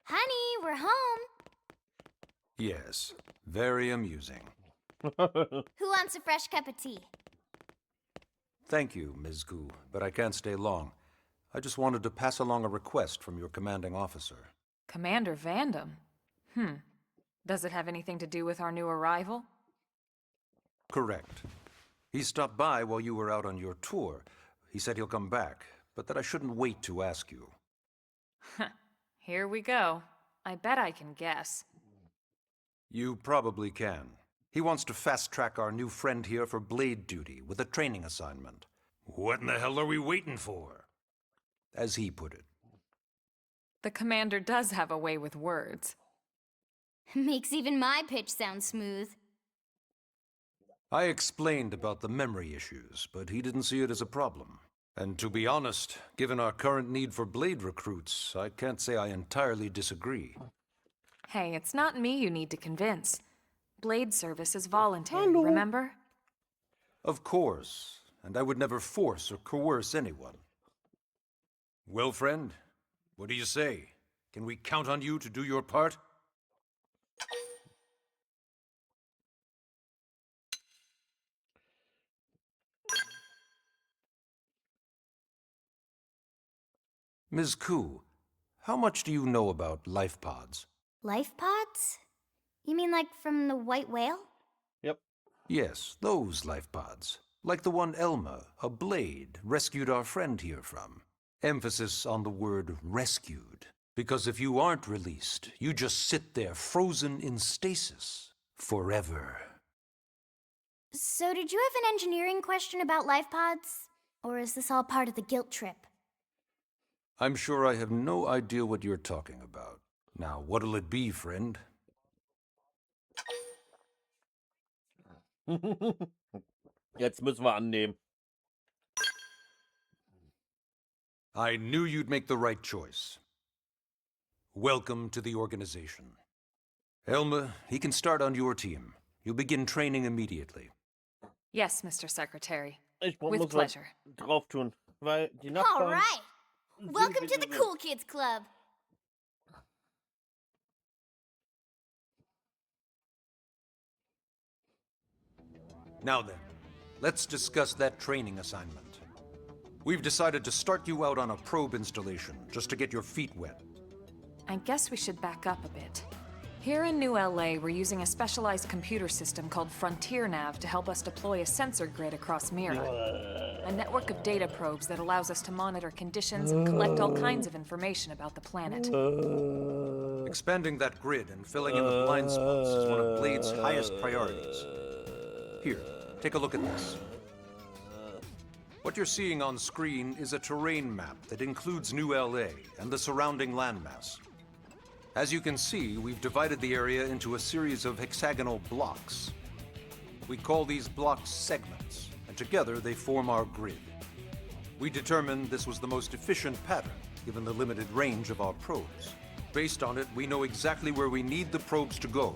Honey, we're home. Yes, very amusing. Who wants a fresh cup of tea? Thank you, Ms. Gu, but I can't stay long. I just wanted to pass along a request from your commanding officer. Commander Vandam? Does it have anything to do with our new arrival? Correct. He stopped by while you were out on your tour. He said he'll come back, but that I shouldn't wait to ask you. Here we go. I bet I can guess. You probably can. He wants to fast-track our new friend here for blade duty with a training assignment. What in the hell are we waiting for? As he put it. The commander does have a way with words. Makes even my pitch sound smooth. I explained about the memory issues, but he didn't see it as a problem. And to be honest, given our current need for blade recruits, I can't say I entirely disagree. Hey, it's not me you need to convince. Blade service is voluntary, remember? Of course, and I would never force or coerce anyone. Well, friend, what do you say? Can we count on you to do your part? Ms. Ku, how much do you know about life pods? Life pods? You mean like from the white whale? Yep. Yes, those life pods. Like the one Elma, a blade, rescued our friend here from. Emphasis on the word rescued. Because if you aren't released, you just sit there frozen in stasis. Forever. So did you have an engineering question about life pods? Or is this all part of the guilt trip? I'm sure I have no idea what you're talking about. Now, what'll it be, friend? Jetzt müssen wir annehmen. I knew you'd make the right choice. Welcome to the organization. Elma, he can start on your team. You'll begin training immediately. Yes, Mr. Secretary. Ich With muss was pleasure. drauf tun, weil die All Nachbarn... right. Welcome to the Cool Kids Club. Now then, let's discuss that training assignment. We've decided to start you out on a probe installation, just to get your feet wet. I guess we should back up a bit. Here in New LA, we're using a specialized computer system called Frontier Nav to help us deploy a sensor grid across Mira. A network of data probes that allows us to monitor conditions and collect all kinds of information about the planet. Expanding that grid and filling in the blind spots is one of Blade's highest priorities. Here, take a look at this. What you're seeing on screen is a terrain map that includes New LA and the surrounding landmass. As you can see, we've divided the area into a series of hexagonal blocks. We call these blocks segments, and together they form our grid. We determined this was the most efficient pattern, given the limited range of our probes. Based on it, we know exactly where we need the probes to go.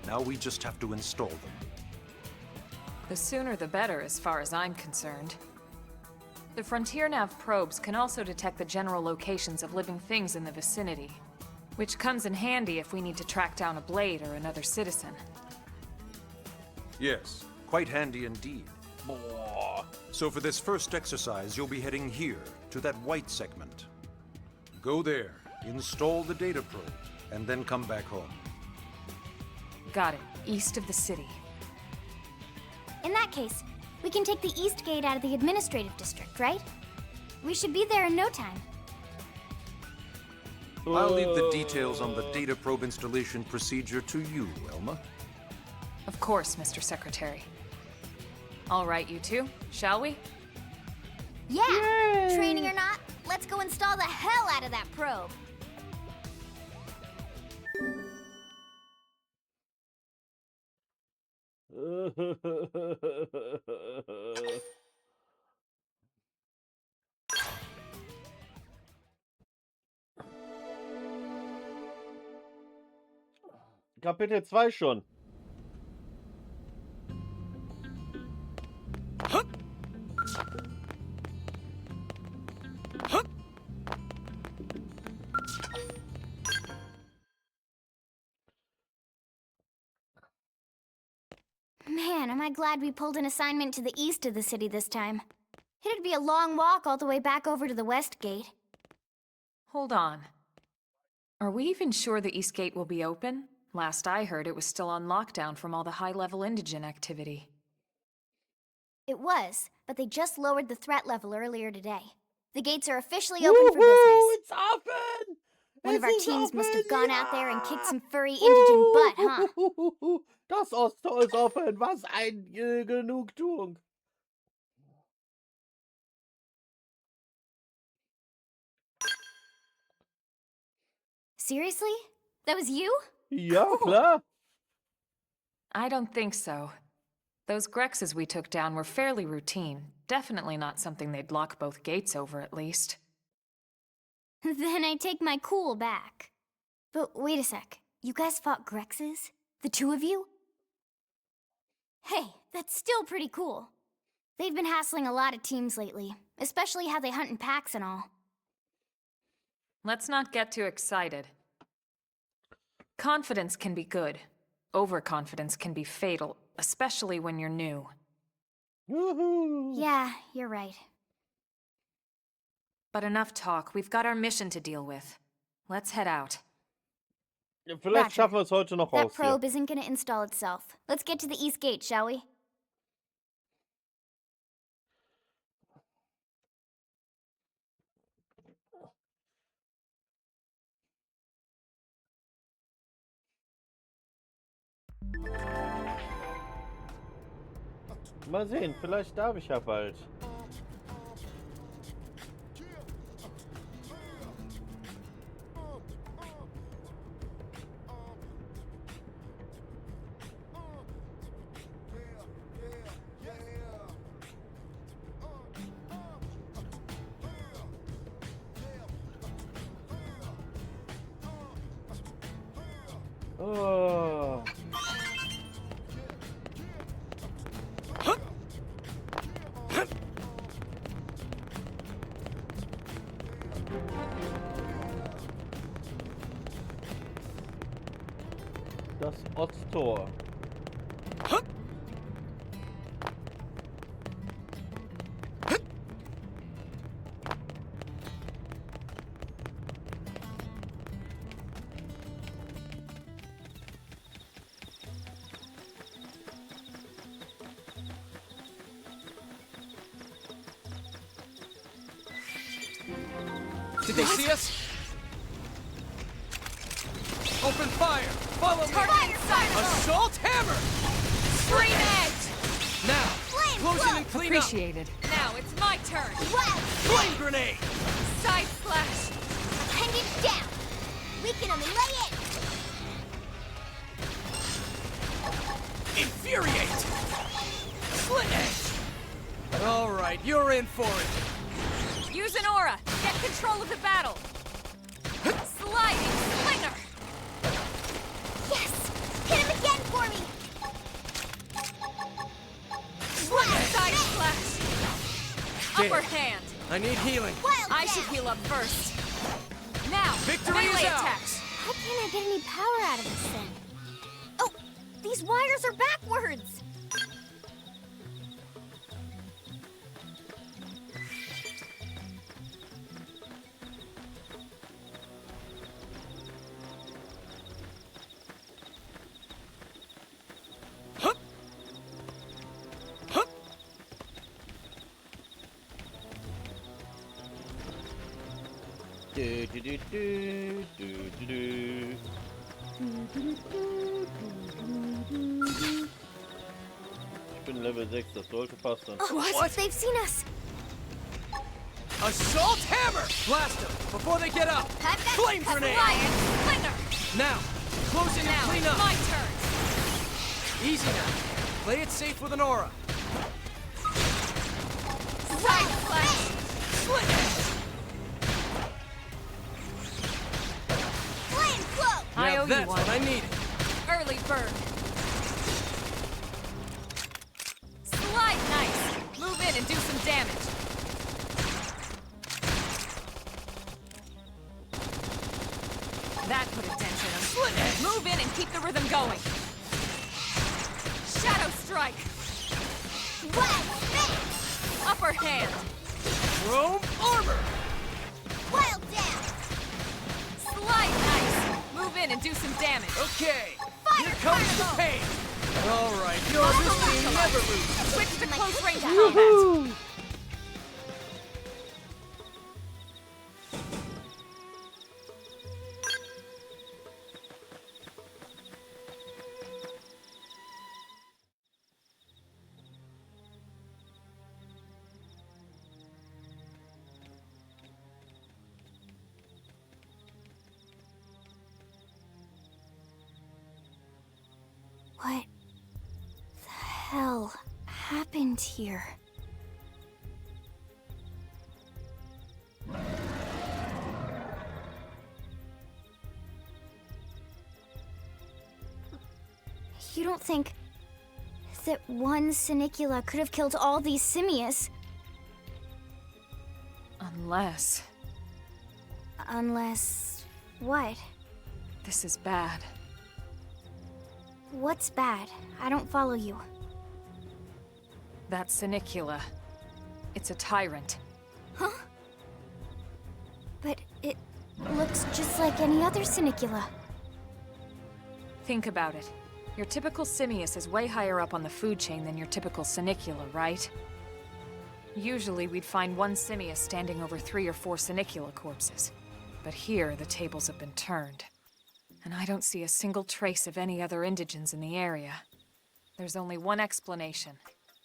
Now we just have to install them. The sooner the better, as far as I'm concerned. The Frontier Nav probes can also detect the general locations of living things in the vicinity, which comes in handy if we need to track down a Blade or another citizen. Yes, quite handy indeed. So for this first exercise, you'll be heading here, to that white segment. Go there, install the data probe, and then come back home. Got it. East of the city. In that case, we can take the East Gate out of the administrative district, right? We should be there in no time. I'll leave the details on the data probe installation procedure to you, Elma. Of course, Mr. Secretary. All right, you two, shall we? Yeah! Yay! Training or not, let's go install the hell out of that probe. Kapitel 2 schon. Man, am I glad we pulled an assignment to the east of the city this time. It'd be a long walk all the way back over to the West Gate. Hold on. Are we even sure the East Gate will be open? Last I heard, it was still on lockdown from all the high-level indigent activity. It was, but they just lowered the threat level earlier today. The gates are officially open for business. It's open! One of our teams must have gone out there and kicked some furry indigent butt, huh? Das Osttor ist offen. Was ein Genugtuung. Seriously? That was you? Ja, klar. I don't think so. Those Grexes we took down were fairly routine. Definitely not something they'd lock both gates over, at least. Then I take my cool back. But wait a sec. You guys fought Grexes? The two of you? Hey, that's still pretty cool. They've been hassling a lot of teams lately, especially how they hunt in packs and all. Let's not get too excited. Confidence can be good. Overconfidence can be fatal, especially when you're new. Woohoo! Yeah, you're right. But enough talk. We've got our mission to deal with. Let's head out. Vielleicht Roger. schaffen wir es heute noch That raus hier. probe isn't gonna install itself. Let's get to the East Gate, shall we? Mal sehen, vielleicht darf ich ja bald. Oh. Das Osttor. Did they see us? Open fire! Follow me! Assault hammer! Stream edge! Now! Flame Close in flow. and clean Appreciated. Now it's my turn. Well, up! Flame grenade! Side slash. pendant down. Weaken them and lay in. Infuriate! Slit edge! Alright, you're in for it. Use an aura. Get control of the battle. Sliding slinger. Yes! Hit him again for me! Side slash. Upper hand. I need healing. Wild I should heal up first. Now, Victory is melee ours. attacks. How can I get any power out of this thing? Oh, these wires are backwards! Hup! Hup! Du, du, du, du, du, du, du. Ich bin Level 6, das sollte passen. Oh, What? They've seen us! Assault hammer! Blast them before they get up! I've got Flame grenade! Lion slinger. Now! Close in and Now clean it's up! my turn. Easy now. Play it safe with an aura. Side slash. Slit edge! Flame flow! I Now owe you that's one. what I needed. Early bird. Slide nice. Move in and do some damage. That put a dent in him. Slit edge! Move in and keep the rhythm going. Shadow strike. Wild spin! Upper hand. Chrome armor! Wild down! Slide nice. Move in and do some damage. Okay, Fire here comes the carnival! pain. All right, you're this team never loses. Switch to My close range foot combat. What the hell happened here? You don't think that one Sinicula could have killed all these simius? Unless Unless... what? this is bad. What's bad? I don't follow you. That Sinicula. It's a tyrant. Huh? But it looks just like any other Sinicula. Think about it. Your typical simius is way higher up on the food chain than your typical Sinicula, right? Usually we'd find one simius standing over 3 or 4 Sinicula corpses. But here, the tables have been turned. And I don't see a single trace of any other indigents in the area. There's only one explanation.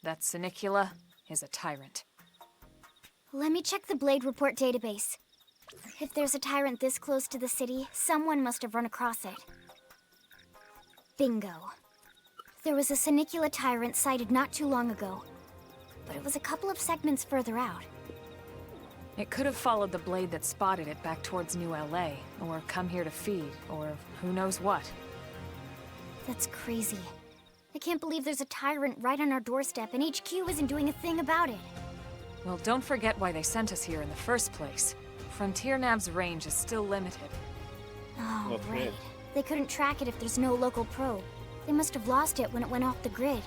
That Sinicula is a tyrant. Let me check the Blade Report database. If there's a tyrant this close to the city, someone must have run across it. Bingo. There was a Sinicula tyrant sighted not too long ago, but it was a couple of segments further out. It could have followed the blade that spotted it back towards New LA, or come here to feed, or who knows what. That's crazy. I can't believe there's a tyrant right on our doorstep and HQ isn't doing a thing about it. Well, don't forget why they sent us here in the first place. Frontier Nav's range is still limited. Oh, Okay. right. They couldn't track it if there's no local probe. They must have lost it when it went off the grid.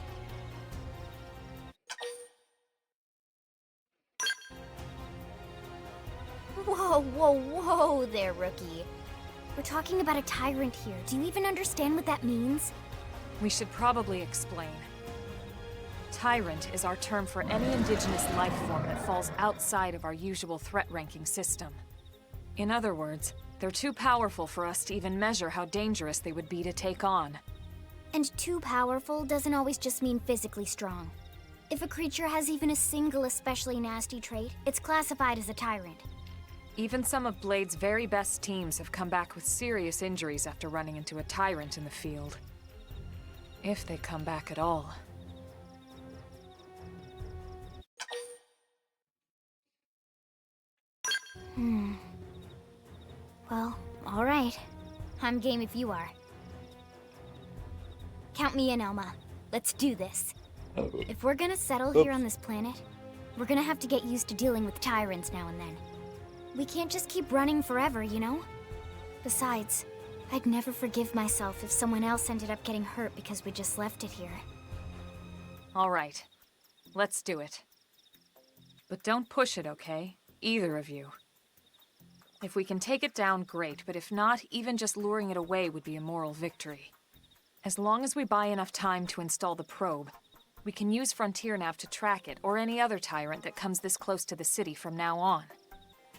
Whoa, whoa, whoa there, rookie. We're talking about a tyrant here. Do you even understand what that means? We should probably explain. Tyrant is our term for any indigenous life form that falls outside of our usual threat ranking system. In other words, they're too powerful for us to even measure how dangerous they would be to take on. And too powerful doesn't always just mean physically strong. If a creature has even a single especially nasty trait, it's classified as a tyrant. Even some of Blade's very best teams have come back with serious injuries after running into a tyrant in the field. If they come back at all. Well, alright. I'm game if you are. Count me in, Elma. Let's do this. If we're gonna settle here on this planet, we're gonna have to get used to dealing with tyrants now and then. We can't just keep running forever, you know? Besides, I'd never forgive myself if someone else ended up getting hurt because we just left it here. All right. Let's do it. But don't push it, okay? Either of you. If we can take it down, great, but if not, even just luring it away would be a moral victory. As long as we buy enough time to install the probe, we can use Frontier Nav to track it, or any other tyrant that comes this close to the city from now on.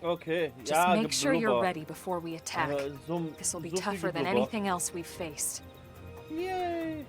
Okay, Just ja, make sure you're Geblubber. ready before we attack. This will be so viel tougher than Geblubber. anything else we've faced. Yay!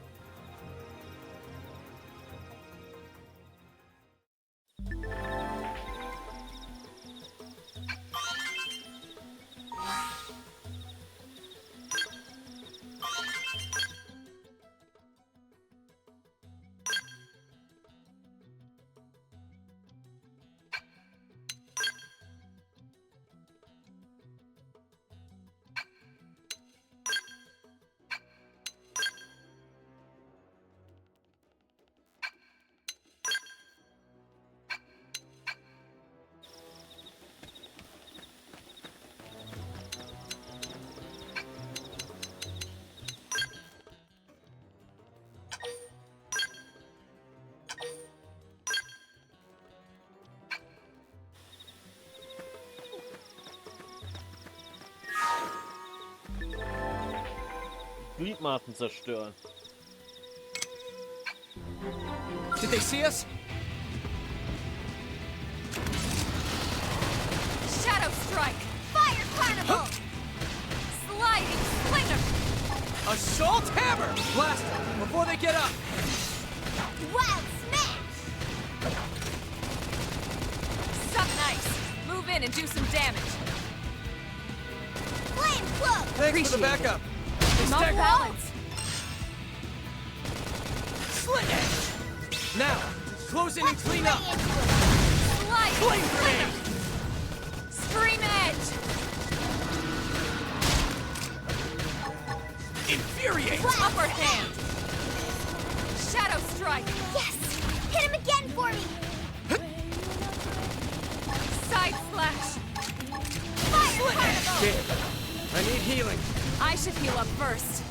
Gliedmaßen zerstören. Did they see us? Shadow Strike! Fire Carnival! Sliding Slinger! Assault Hammer! Blast them before they get up! Wild Smash! Suck nice! Move in and do some damage. Flame Cloak! Thanks for the backup. They Not stagger. balance! Slit Edge! Now, close in and clean up! Sliding Flame Slinger! grenade! Stream Edge! Infuriate! Upper hand! Shadow Strike! Yes! Hit him again for me! Side Slash! Fire Carnival! Damn. I need healing. I should heal up first.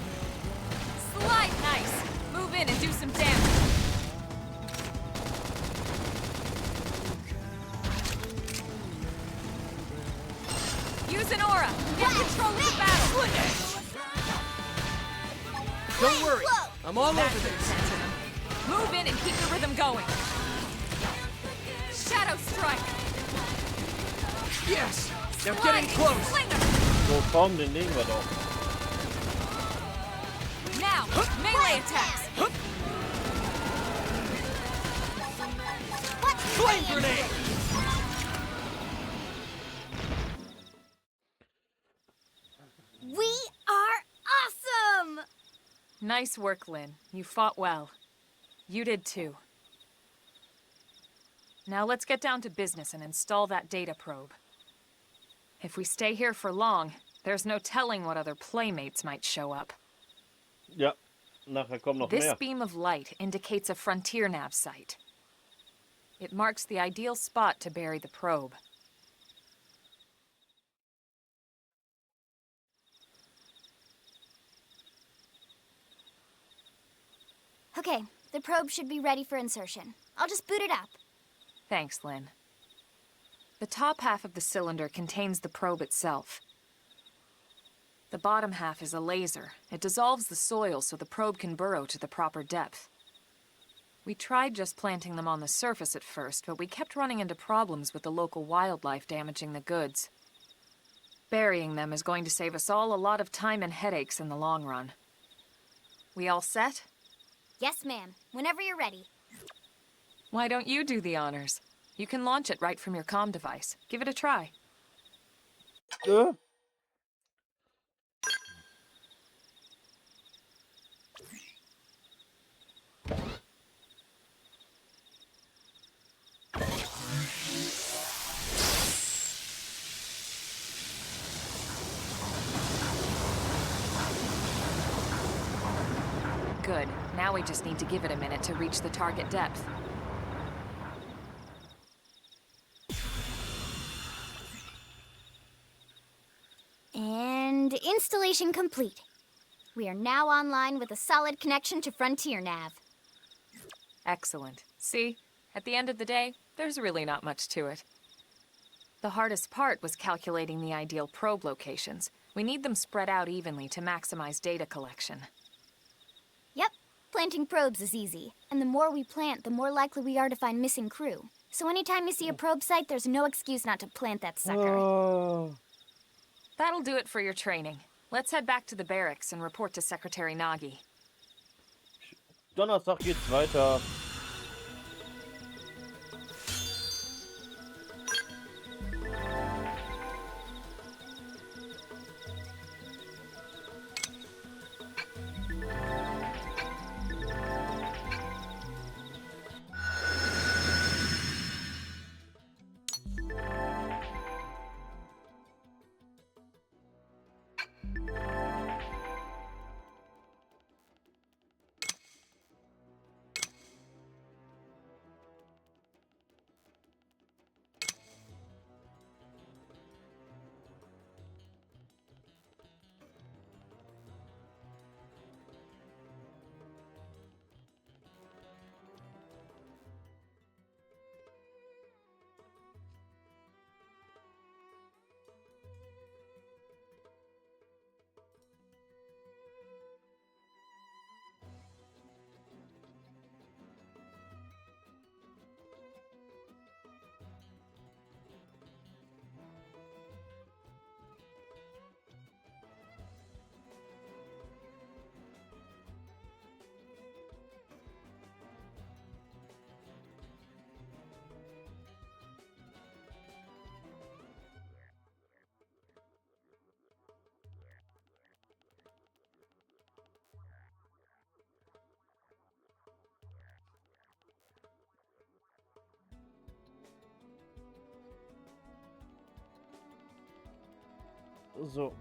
Slide nice! Move in and do some damage. Use an aura! Get control of the battle! Slit Edge! Don't worry. I'm all over this. Move in and keep the rhythm going. Shadow Strike! Yes! They're getting close! Slinger! So komm, den nehmen wir doch. Now, melee attacks! Flame grenade! We are awesome! Nice work, Lynn. You fought well. You did too. Now let's get down to business and install that data probe. If we stay here for long, there's no telling what other playmates might show up. Ja, nachher kommen noch This mehr. beam of light indicates a Frontier Nav site. It marks the ideal spot to bury the probe. Okay, the probe should be ready for insertion. I'll just boot it up. Thanks, Lynn. The top half of the cylinder contains the probe itself. The bottom half is a laser. It dissolves the soil so the probe can burrow to the proper depth. We tried just planting them on the surface at first, but we kept running into problems with the local wildlife damaging the goods. Burying them is going to save us all a lot of time and headaches in the long run. We all set? Yes, ma'am. Whenever you're ready. Why don't you do the honors? You can launch it right from your comm device. Give it a try. Good. Now we just need to give it a minute to reach the target depth. And installation complete. We are now online with a solid connection to Frontier Nav. Excellent. See? At the end of the day, there's really not much to it. The hardest part was calculating the ideal probe locations. We need them spread out evenly to maximize data collection. Yep, planting probes is easy. And the more we plant, the more likely we are to find missing crew. So anytime you see a probe site, there's no excuse not to plant that sucker. That'll do it for your training. Let's head back to the barracks and report to Secretary Nagi. Donnerstag geht's weiter. So.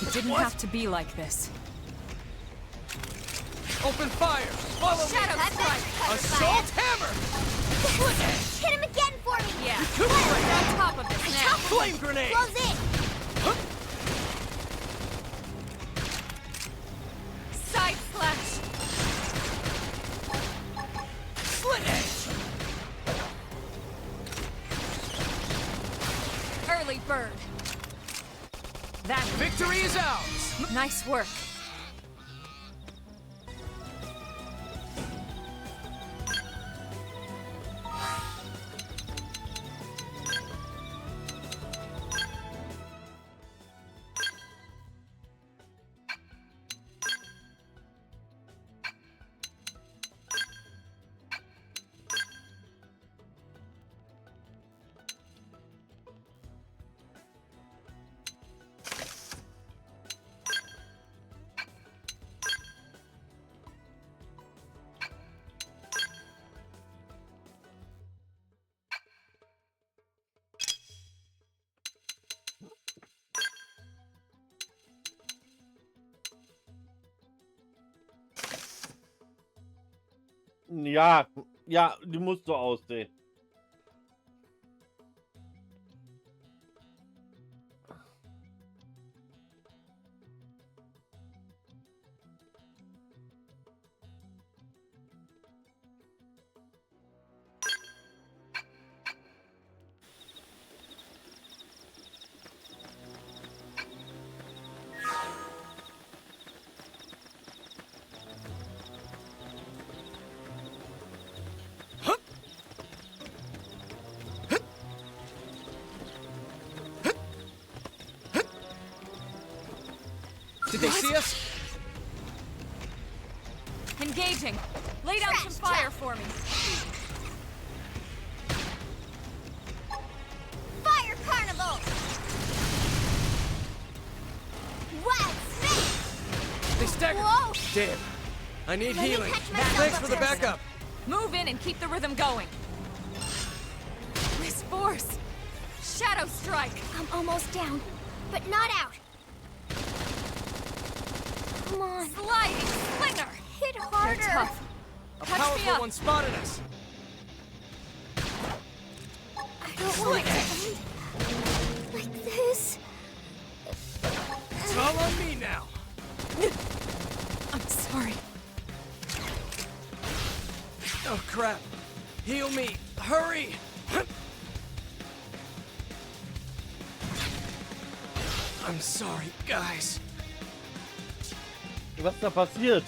It didn't have to be like this. Open fire! Follow me! Assault hammer! Hit him again for me! Yeah. Recuperate! On top of this now. Flame grenade! Close in! Side slash. Slit edge! Early bird. That Victory is ours! nice work. Ja, ja, die musst du aussehen. Did they see us? Engaging. Lay down some fire for me. Fire carnival! Wild snake! They staggered. Whoa! Damn. I need Let me healing. catch myself Thanks up for the there. backup. Move in and keep the rhythm going. This force. Shadow strike. I'm almost down, but not out. Come on. Sliding slinger. Hit They're harder. tough. A Catch me powerful up. one spotted us. I don't want it to end like this. It's all on me now. I'm sorry. Oh, crap. Heal me. Hurry. I'm sorry, guys. Was ist da passiert?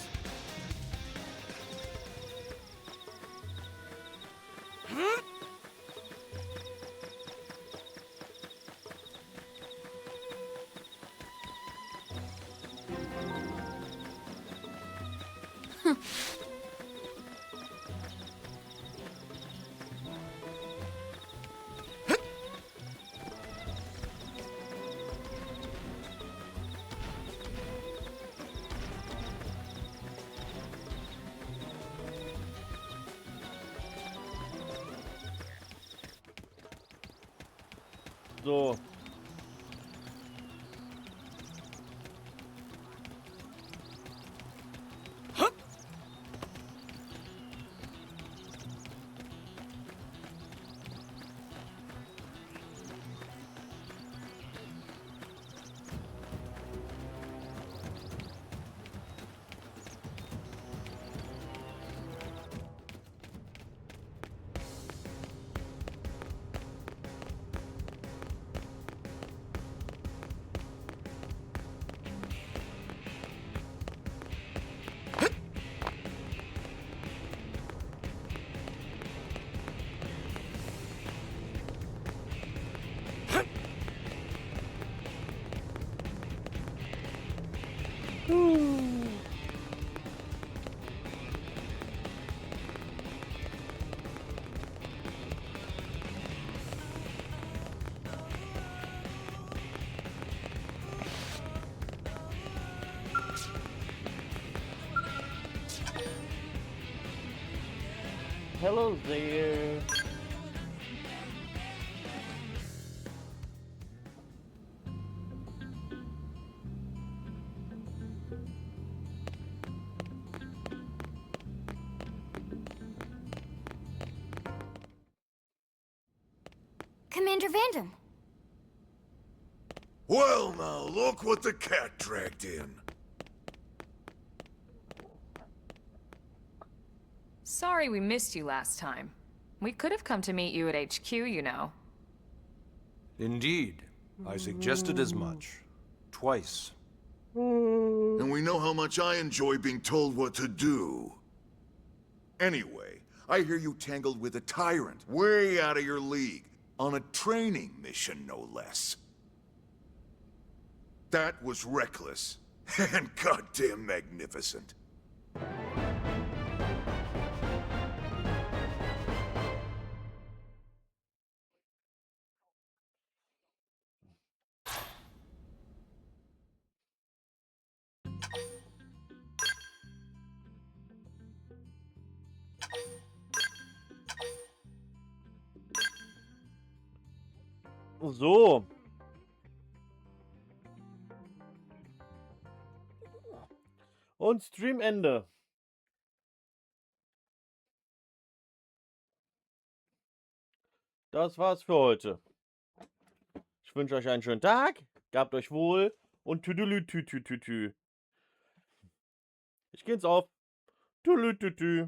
So. Hello there. Commander Vandam. Well, now, look what the cat dragged in. Sorry we missed you last time. We could have come to meet you at HQ, you know. Indeed. I suggested as much. Twice. And we know how much I enjoy being told what to do. Anyway, I hear you tangled with a tyrant, way out of your league, on a training mission, no less. That was reckless, and goddamn magnificent. So. Und Streamende. Das war's für heute. Ich wünsche euch einen schönen Tag. Gabt euch wohl. Und tüdelü tü tü tü tü. Ich geh ins Auf. Tüdelü tü tü.